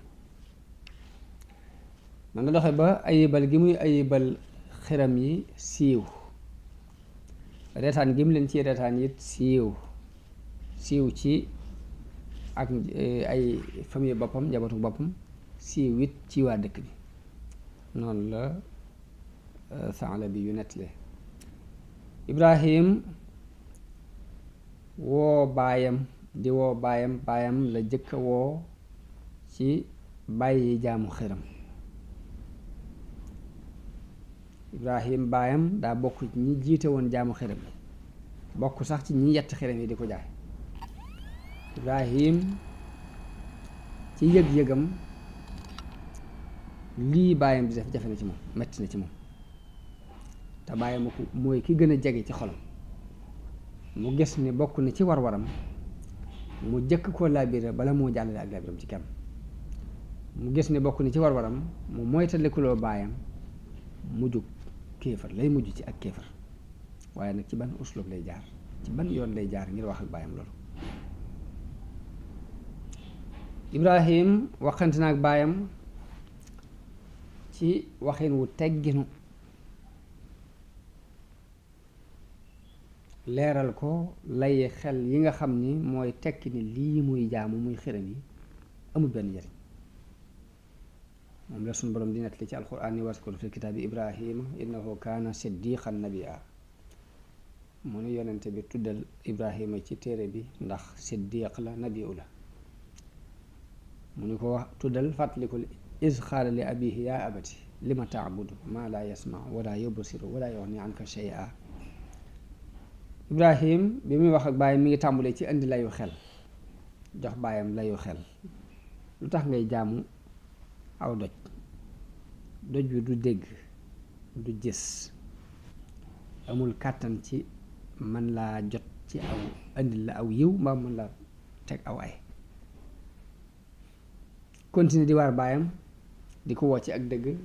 man la doxe ba ayibal gi muy ayibal xërëm yi siiw reetaan gi mu leen ci reetaan it siiw ci ak ay famille boppam njabootu boppam siiw it ci waa dëkk bi noonu la Saalabi yu nettale. Ibrahim woo baayam la jëkk woo ci bàyyi jaamu xërëm. Ibrahim baayam daa bokk ci ñi jiite woon jaamu xërëm yi bokk sax ci ñi yett xërëm yi di ko jaay. Ibrahim ci yëg-yëgam lii baayam di def jafe na ci moom metti na ci moom te baayam ko mooy ki gën a jege ci xolam mu gis ni bokk na ci war-waram mu jëkk koo laabire bala moo jàllale ak laabiram ci kenn. mu gis ni bokk na ci war-waram mu moytalikuloo baayam mujjug kéefar lay mujj ci ak kéefar waaye nag ci ban uslub lay jaar ci ban yoon lay jaar ngir wax ak baayam loolu. Ibrahim waxante na ak baayam ci waxin wu tegginu leeral ko lay xel yi nga xam ni mooy tekki ni lii muy jaamu muy xërëm yi amul benn njariñ. moom la suñu borom di nettali ci alxuraan ni waskur fi kitaabi Ibrahima innahu kaana siddiqan nabiyya mu ne yonente bi tuddal Ibrahima ci téere bi ndax siddiq la nabiyu la. mu ni ko wax tuddal fàttalikul iz qaala li abihi yaa abati lima taabudu maa laa yasma wala yubsiru wala yughni anka shay'a. Ibrahim bi muy wax ak baayam mi ngi tàmbulee ci indi layu xel jox baayam layu xel lu tax ngay jaamu aw doj wi du dégg du gis amul kàttan ci mën laa jot ci aw indi la aw yiw mbaa mën laa teg aw ay. continue di waar baayam di ko woo ci ak dëgg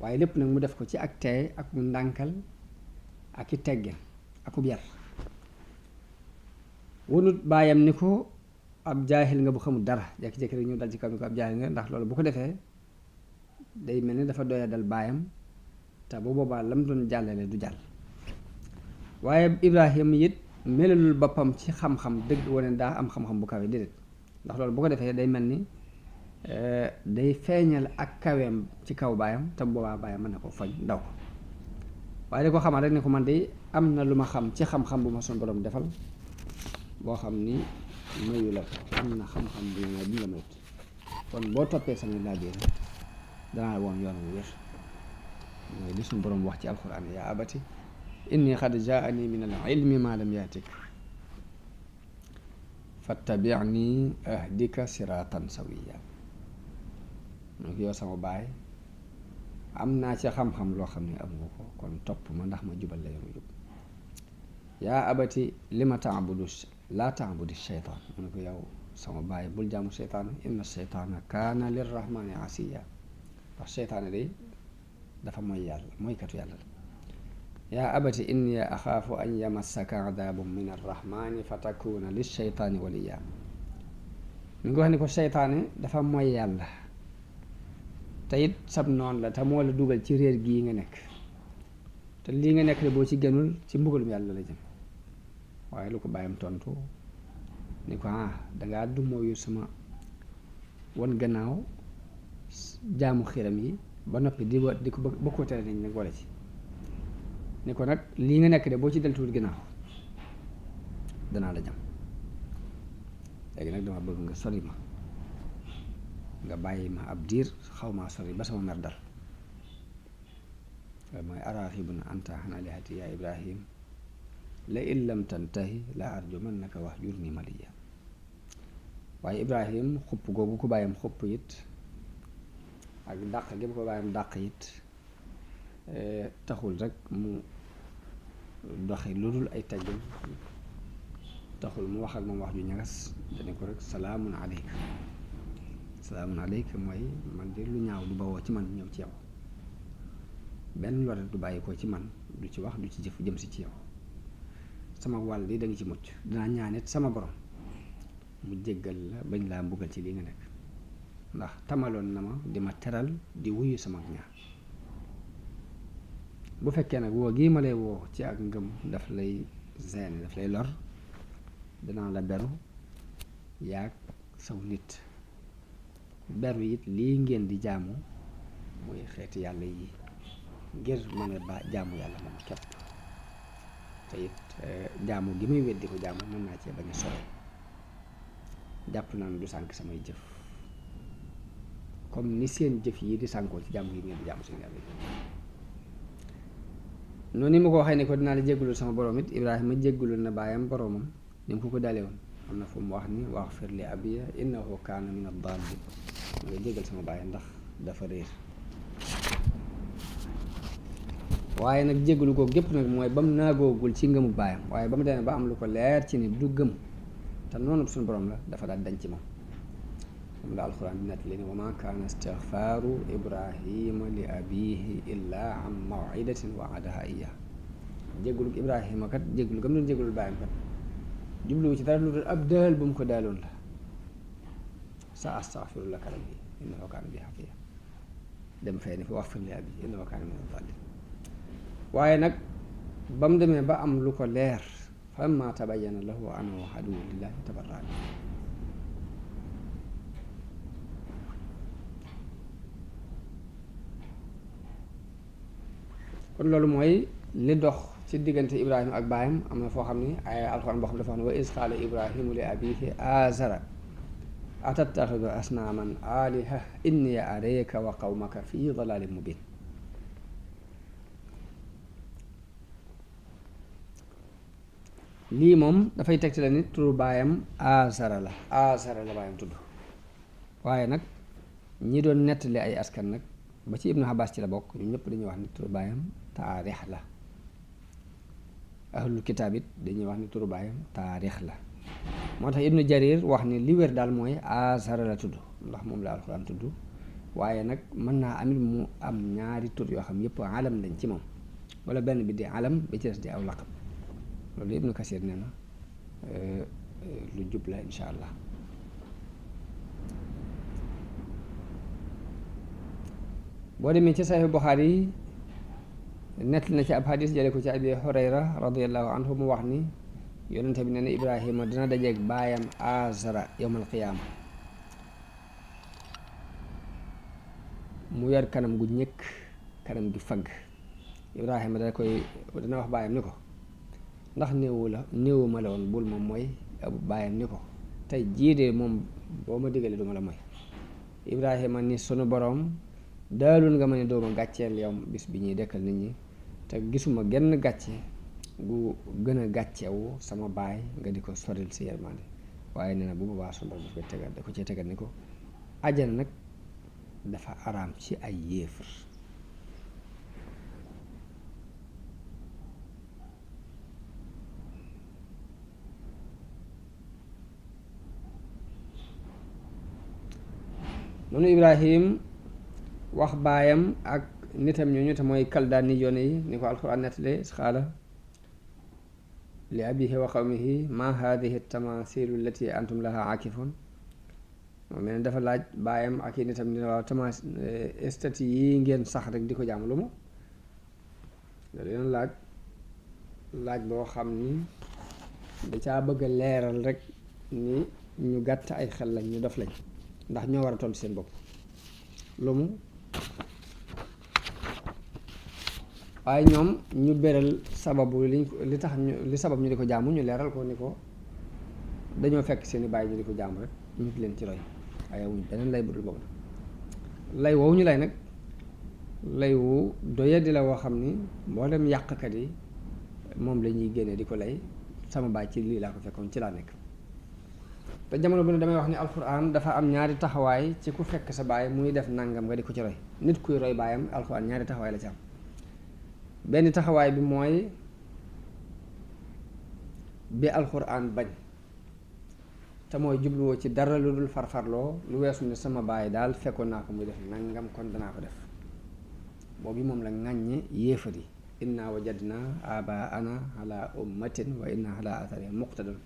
waaye lépp nag mu def ko ci ak teey ak mu ndànkal ak i teggin akub yar wonut baayam ni ko ab jaahil nga bu xamul dara jékki-jékki rek ñu dal ci kaw ni ko ab jaahil nga ndax loolu bu ko defee day mel ni dafa doya dal baayam te bu boobaa lam doon jàllale du jàll. waaye Ibrahim it melalul boppam ci xam-xam dëgg wane daa am xam-xam bu kawe déedéet ndax loolu bu ko defee day mel ni day feeñal ak kaweem ci kaw baayam te boobaa baayam mën na ko foñ ndaw ko waaye da ko xamal rek ne ko man de am na lu ma xam ci xam-xam bu ma son borom defal boo xam ni mayu la ko am na xam-xam bu ma bu la mayut kon boo toppee sama laaj danaa woon yoon wu wér mooy li suñu borom wax ci alxuraan yaa abati inni qad jaani min al ilmi ma lam yaatik fattabi'ni ahdika siratan sawiya. mu yow sama baay am naa ci xam-xam loo xam ne amu ko kon topp ma ndax ma jubal la yoonu jub. yaa abati lima ta'budu laa ta'budu sheytaan mu ne ko yow sama baay bul jaamu sheytaan inna sheytaana kaana lirrahmaani asiya ndax sheytaane day dafa mooy yàlla mooykatu yàlla la. yaa abati inni axaafu an yamassaka adaabun min arrahmaani fa takuuna lisheytaani waliya. mi ngi wax ni ko sheytaane dafa mooy yàlla te it sab noon la te moo la dugal ci réer gii nga nekk te lii nga nekk de boo ci gënul ci mbugalum yàlla la jëm. waaye lu ko bàyyam tontu ni ko dangaa dumóoyu sama wan gannaaw jaamu xiram yi ba noppi di ko bëgg koo tere nañ nag boole ci ni ko nag lii nga nekk de boo ci deltuwul ginnaaw danaa la jam léegi nag dama bëgg nga sori ma nga bàyyi ma ab diir xaw maa sori ba sama mer dal mooy araxibun anta an alihati ya ibrahim la in lam tantahi la arjumannaka wahjurni maliya waaye ibrahim xupp googu ko bàyyam xupp it ak dàq gi ko bàyyam dàq it taxul rek mu doxi lu dul ay teggin taxul mu wax ak moom wax ju ñagas dane ko rek salaamun aleyka salaamun aleyka mooy man de lu ñaaw du bawoo ci man ñëw ci yow benn lore du bàyyi ko ci man du ci wax du ci jëf jëm si ci yow sama wàll li da nga ci mucc dinaa ñaanit sama borom mu jéggal la bañ laa mbugal ci lii nga nekk ndax tamaloon na ma di ma teral di wuyu sama ñaan bu fekkee nag woo gii ma lay woo ci ak ngëm daf lay gêner daf lay lor danaa la beru yaag saw nit beru it lii ngeen di jaamu muy xeeti yàlla yi ngir mën a ba jaamu yàlla moom képp te it jaamu gi muy weddi ko jaamu mën naa cee bañ a sore jàpp naa ne du sànk samay jëf comme ni seen jëf yi di sànkoo ci jaamu yi ngeen di jaamu seen yàlla yi noonu ma ko waxee ne ko dinaa la jéggalul sama borom it Ibrahima jéggalul na baayam boromam ni mu ko dalee woon am na fu mu wax ni waxfir li abiya innahu kaana min ad-daalliin ma nga jéggal sama baay ndax dafa réer waaye nag jéggalu ko gépp nag mooy ba mu naagoogul ci ngëmu baayam waaye ba mu demee ba am lu ko leer ci ni du gëm te noonu suñu borom la dafa daal dañ ci moom la alxuraan di nettali ne wa maa kaana istigfaaru ibrahima li abihi illaa an maw'idatin wa'adahaa iyyaahu jéggalu ibrahima kat jéggalu gam doon jéggalul baayam kat jubluwu ci dara lu dul ab daal bu mu ko daaloon la sa astaghfiru laka rabbi innahu kaana bi hafiya dem fay ne fi waxfir li abihi innahu kaana mina ad-daalliin waaye nag ba mu demee ba am lu ko leer falammaa tabayyana lahu annahu aduwwun lillaahi tabarra'a minhu kon loolu mooy li dox ci diggante Ibrahima ak baayam am na foo xam ni ay alxuraan boo xam dafa wax ne wa iz qaala Ibrahimu li abiihi aazara atattaxidu asnaaman aaliha inni arayka wa qawmaka fii dalaalin mubiin lii moom dafay tegti la nit turu baayam aazara la baayam tudd waaye nag ñi doon nettali ay askan nag ba ci Ibnu Abbas ci la bokk ñu ñëpp dañuy wax ni turu baayam taarix la ahlul kitaab it dañuy wax ni turu baayam taarix la moo tax Ibnu Jarir wax ni li wér daal mooy Azara la tudd ndax moom la alxuraan tudd waaye nag mën naa amit mu am ñaari tur yoo xam yëpp alam lañ ci moom wala benn bi di alam bi ci des di aw laqab loolu Ibnu Kasir nee na lu jub la insha allah boo demee ci Sahih Buxaari yi nett na ci ab hadis jële ko ci Abi Hurayra radiyallahu anhu mu wax ni yonente bi nee na Ibrahima dina dajeeg baayam Azara yawmal qiyaama mu yor kanam gu ñëkk kanam gi fagg Ibrahima dina wax baayam ni ko ndax néewuma la woon bul moom mooy abu baayam ni ko tey jii de moom boo ma digalee duma la mooy Ibrahima ni sunu boroom daalul nga ma ne dooma gàcceel yow bis bi ñuy dekkal nit ñi te gisuma genn gàcce gu gën a gàccewu sama baay nga di ko soril si yërmande waaye nee na bu boobaa sunu boroom da ko cee tegal ni ko ajana nag dafa araam ci ay yéefar noonu Ibrahim wax baayam ak nitam ñooñu te mooy kaldaan ni yoone yi ni ko alxuraan nettale xaala li abihi wa qawmihi ma hadihi tamasilu allati antum laha akifun moom mel ne dafa laaj baayam ak i nitam ni waaw stati yi ngeen sax rek di ko jaamu lu mu loolu leen laaj boo xam ni da caa bëgg a leeral rek ni ñu gàtt ay xel lañ ñu dof lañ ndax ñoo war a tontu seen bopp lu mu waaye ñoom ñu beral sababu li tax li sabab ñu di ko jaamu ñu leeral ko ni ko dañoo fekk seeni bàyyi ñu di ko jaamu rek ñu leen ci roy waaye wuñ beneen lay budul boobu lay woowu ñu lay nag lay wu doye di la woo xam ni mboolem yàqkat yi moom la ñuy génnee di ko lay sama baay ci lii laa ko fekkoon ci laa nekk te jamono bu ne damay wax ni alxuraan dafa am ñaari taxawaay ci ku fekk sa baay muy def nangam nga di ko ci roy nit kuy roy baayam alxuraan ñaari taxawaay la ci am benn taxawaay bi mooy bi alxuraan bañ te mooy jubluwoo ci dara lu dul farfarloo lu weesu ne sama baay daal fekkoon naa ko muy def nangam kon danaa ko def boobu moom la ŋàññe yéefari inna wajadna abaana ala ummatin wa inna ala atharihim muqtadun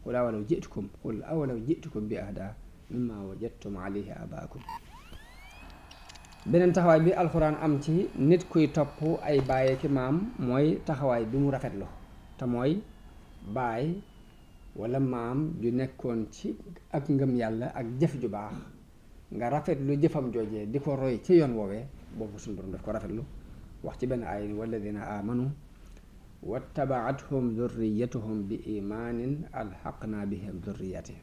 qul awalaw jitukum bi ahda mimma wajadtum alayhi abaakum beneen taxawaay bi alxuraan am ci nit kuy topp ay bàyyee ki maam mooy taxawaay bi mu rafetlu te mooy baay wala maam ju nekkoon ci ak ngëm yàlla ak jëf ju baax nga rafetlu jëfam joojee di ko roy ci yoon woowee boobu suñu borom daf ko rafetlu wax ci benn aaya ni walladina amanu wattabaathum dhurriyatuhum bi imaanin alxaqna bihim dhurriyatihim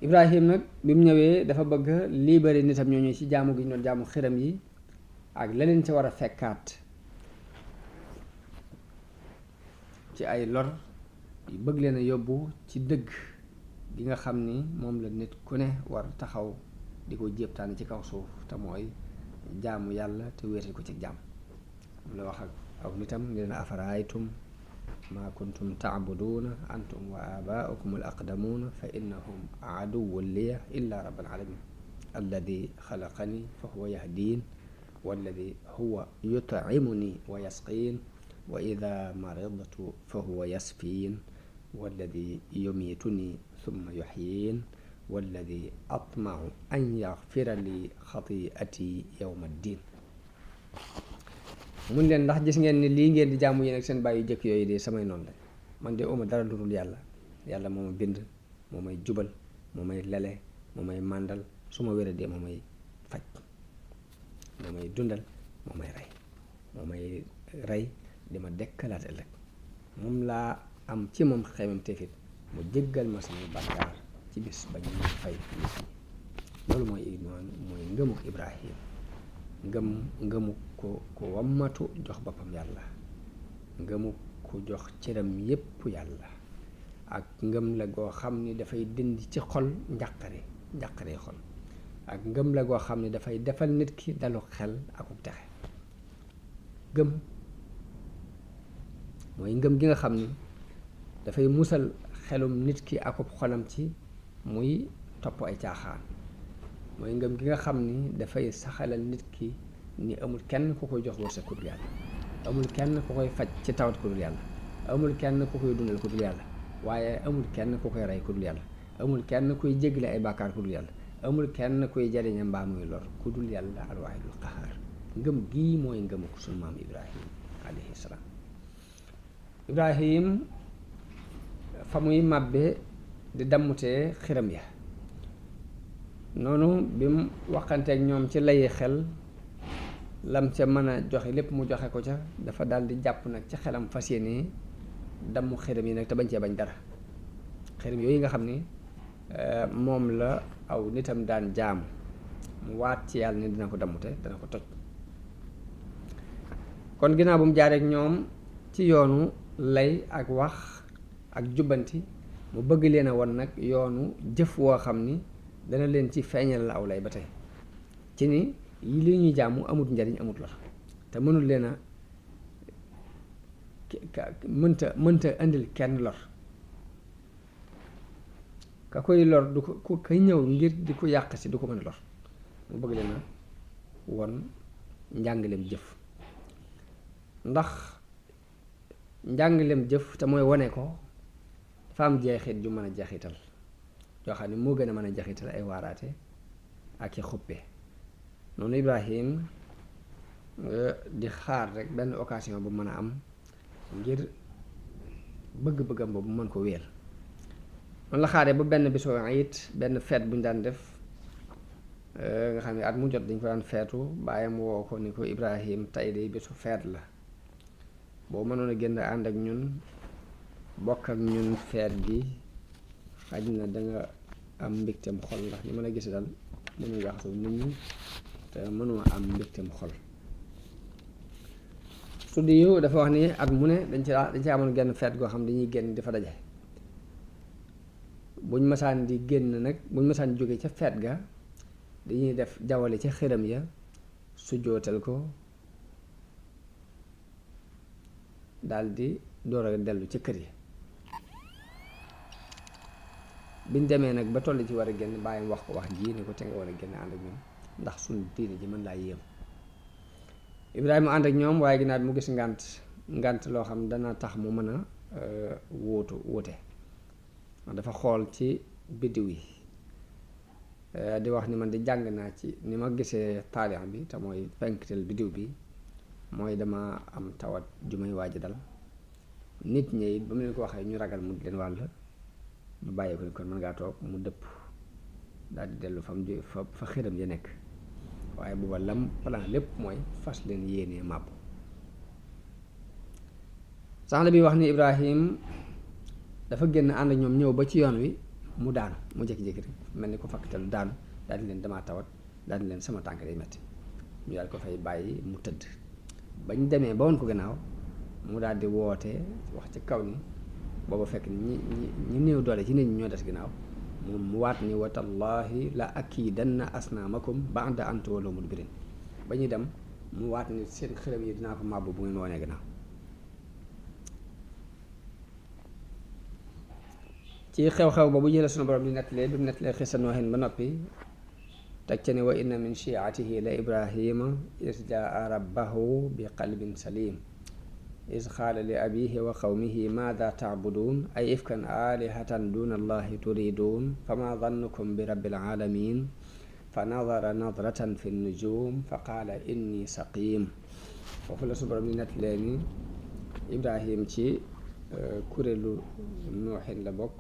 Ibrahim nag bi mu ñëwee dafa bëgg libéré nitam ñooñu ci jaamu gi ñu doon jaamu xiram yi ak leneen ci war a fekkaat ci ay lor bëgg leen a yóbbu ci dëgg gi nga xam ni moom la nit ku ne war taxaw di ko jéebtaane ci kaw suuf te mooy jaamu yàlla te wéetal ko ci jaam mu la wax ak aw nitam ni leen afaraaytum maa kuntum taabuduuna antum wa abaaukum al aqdamuuna fa innahum aduwwun liya illa rabbil alamin alladi xalaqani fa huwa yahdiin walladi huwa yutcimuni wa yasqiin wa ida maridtu fa huwa yasfiin walladi yumiituni summa yuxyiin walladi atmacu an yaxfira li xatiati yowma ddin mun leen ndax gis ngeen ni lii ngeen di jaamu yéen ak seen bàyyi jëkk yooyu de samay noonu la man de uma dara lu dul yàlla yàlla moo ma bind moo may jubal moo may lele moo may màndal su ma wéradee moo may faj moo may dundal moo may rey di ma dekkalaat ëllëg moom laa am ci moom xeymam teefit mu jéggal ma sama bàkkaar ci bis ba ñu fay nit ñi loolu mooy imaan mooy ngëmuk Ibrahim ngëmu ko wammatu jox boppam yàlla ngëmu ku jox cëram yépp yàlla ak ngëm la goo xam ni dafay dindi ci xol njàqare xol ak ngëm la goo xam ni dafay defal nit ki dalu xel akuk texe gëm mooy ngëm gi nga xam ni dafay musal xelum nit ki akub xolam ci muy topp ay caaxaan mooy ngëm gi nga xam ni dafay saxalal nit ki ni amul kenn ku koy jox wërsëg ku dul yàlla amul kenn ku koy faj ci tawat ku dul yàlla amul kenn ku koy dundal ku dul yàlla waaye amul kenn ku koy rey ku dul yàlla amul kenn kuy jéggale ay bàkkaar ku dul yàlla amul kenn kuy jariña mbaa muy lor ku dul yàlla alwaahidul qahaar ngëm gii mooy ngëmu ko sunu maam Ibrahim alayhi salaam Ibrahim fa muy màbbe di dammutee xiram ya noonu bi mu waxanteeg ñoom ci layi xel lam ca mën a joxe lépp mu joxe ko ca dafa daal di jàpp nag ci xelam fas yéene damm xiram yi nag te bañ cee bañ dara xiram yooyu nga xam ni moom la aw nitam daan jaamu mu waat ci yàlla ni dina ko dammute dana ko toj kon ginnaaw bu mu jaareek ñoom ci yoonu lay ak wax ak jubbanti mu bëgg leen a won nag yoonu jëf woo xam ni dana leen ci feeñal la aw lay ba tey ci ni yi li ñuy jaamu amut njariñ amut lor te mënul leen a mënta indil kenn lor ka koy lor du ko ku kay ñëw ngir di ko yàq si du ko mën a lor mu bëgg leen a won njàngaleem jëf ndax njàngaleem jëf te mooy wone ko dafa am jeexit ju mën a jeexital yoo xam ne moo gën a mën a jeexital ay waaraate ak i xuppe noonu Ibrahim di xaar rek benn occasion bu mën a am ngir bëgg-bëggam boobu mën ko wéel noonu la xaaree ba benn bisoo it benn feet bu ñu daan def nga xam ne at mu jot dañ ko daan feetu baayam woo ko ni ko Ibrahim tey de bésu feet la boo mënoon a génn ànd ak ñun bokk ak ñun feet gi xaj na danga am mbégteem xol ndax ni mën a gis daal mënuy jaxasoo nit ñi te mënoo am mbégteem xol. Suddi yu dafa wax ni at mu ne dañ ci amoon genn feet goo xam dañuy génn di fa daje buñ masaan di génn nag buñ masaan jóge ca feet ga dañuy def jawale ca xëram ya sujjootal ko daldi door a dellu ca kër yi. biñ demee nag ba toll ci war a génn bàyyam wax ko wax jii ni ko te nga war a génn ànd ak ñoom ndax suñu diine ji mën laa yéem. Ibrahima ànd ak ñoom waaye ginnaaw bi mu gis ngànt loo xam dana tax mu mën a wuute dafa xool ci biddiw yi di wax ni man di jàng naa ci ni ma gisee taalix bi te mooy fenktel biddiw bi mooy dama am tawat ju may waaj dal nit ñi ba mu leen ko waxee ñu ragal mu leen wàll ñu bàyyi ko ni kon mën ngaa toog mu dëpp daal di dellu fa xiram ya nekk waaye booba lam plan lépp mooy fas leen yéenee màbb. sax la bi wax ni Ibrahim dafa génn ànd ñoom ñëw ba ci yoon wi mu daanu mu jékki-jékki rek mel ni ko fakkatalu daanu daal di leen damaa tawat daal di leen sama tànk day metti ñu daal ko fay bàyyi mu tëdd bañ demee ba woon ko gannaaw mu daal di woote wax ci kaw ni booba fekk ñi néew doole ci nit ñi ñoo des gannaaw moom mu waat ni wa tallaahi la akiidanna asnaamakum ba'da an tuwallu mudbirin ba ñuy dem mu waat ni seen xërëm yi dinaa ko màbb bu ngeen woonee gannaaw. ci xew-xew boobu ñu la sunu borom di nettalee bi mu nettalee xisa Noohin ba noppi teg ca ni wa inna min shi'atihi la Ibrahima is jaa rabbahu bi qalbin salim is qaala li abihi wa qawmihi maada tacbuduun ay ifkan aalihatan duna allahi turiduun fama dannukum bi rabbil alamin fa nadara nadratan fi nujum fa qaala inni saqim. foofu la sunu borom di nettalee ni Ibrahim ci kuréelu Noohin la bokk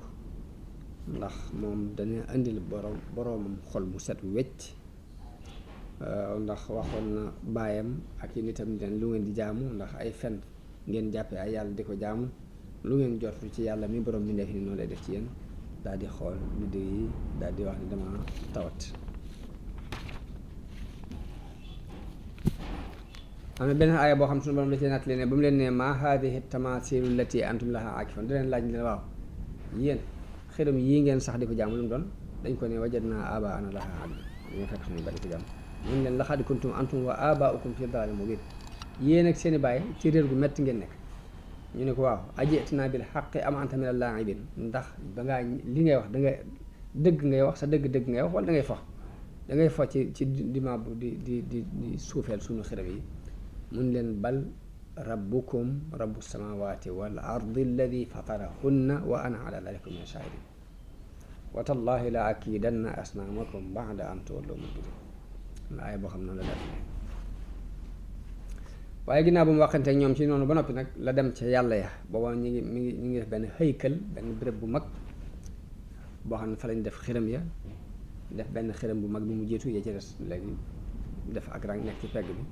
ndax moom dana indil boroomam xol bu set wecc ndax waxoon na baayam ak yi nitam ni leen lu ngeen di jaamu ndax ay fen ngeen jàppee ay yàlla di ko jaamu lu ngeen jortu ci yàlla mi borom bi nekk ni noonu lay def ci yéen daal di xool biddiw yi daal di wax ni dama tawat. am na benn aaya boo xam suñu borom da cee nattali ne ba mu leen ne maa haadihi tamaasilu lati antum laha aakifun da leen laaj ne waaw yéen xërëm yii ngeen sax di ko jaamu lu mu doon dañ ko ne wajadnaa aabaa'anaa lahaa aabidiin dañoo fekk suñu bari ko jaamu mun leen laqad kuntum antum wa aabaa'ukum fii dalaalin mubiin yéen ak seeni baay ci réer gu metti ngeen nekk. ñu ne ko waaw aji'tanaa bil haqqi am anta mina laa'ibiin ndax dangaa li ngay wax danga dëgg ngay wax sa dëgg ngay wax wala dangay fo ci dima bu di suufeel suñu xërëm yi. mun leen bal rabbukum rabbu samaawaati wal ardi alladi fatarahunna wa ana ala dalika min ash-shahidin wa tallahi la akiidanna asnaamakum ba'da an tuwallu mudbirin la aaya boo xam noonu la def waaye ginnaaw ba mu waxante ak ñoom ci noonu ba noppi nag la dem ca yàlla ya booba ñu ngi def benn xëykal benn béréb bu mag boo xam ne fa lañ def xiram ya def benn xiram bu mag bi mu jiitu ya ci des léegi def ak rang nekk ci pegg bi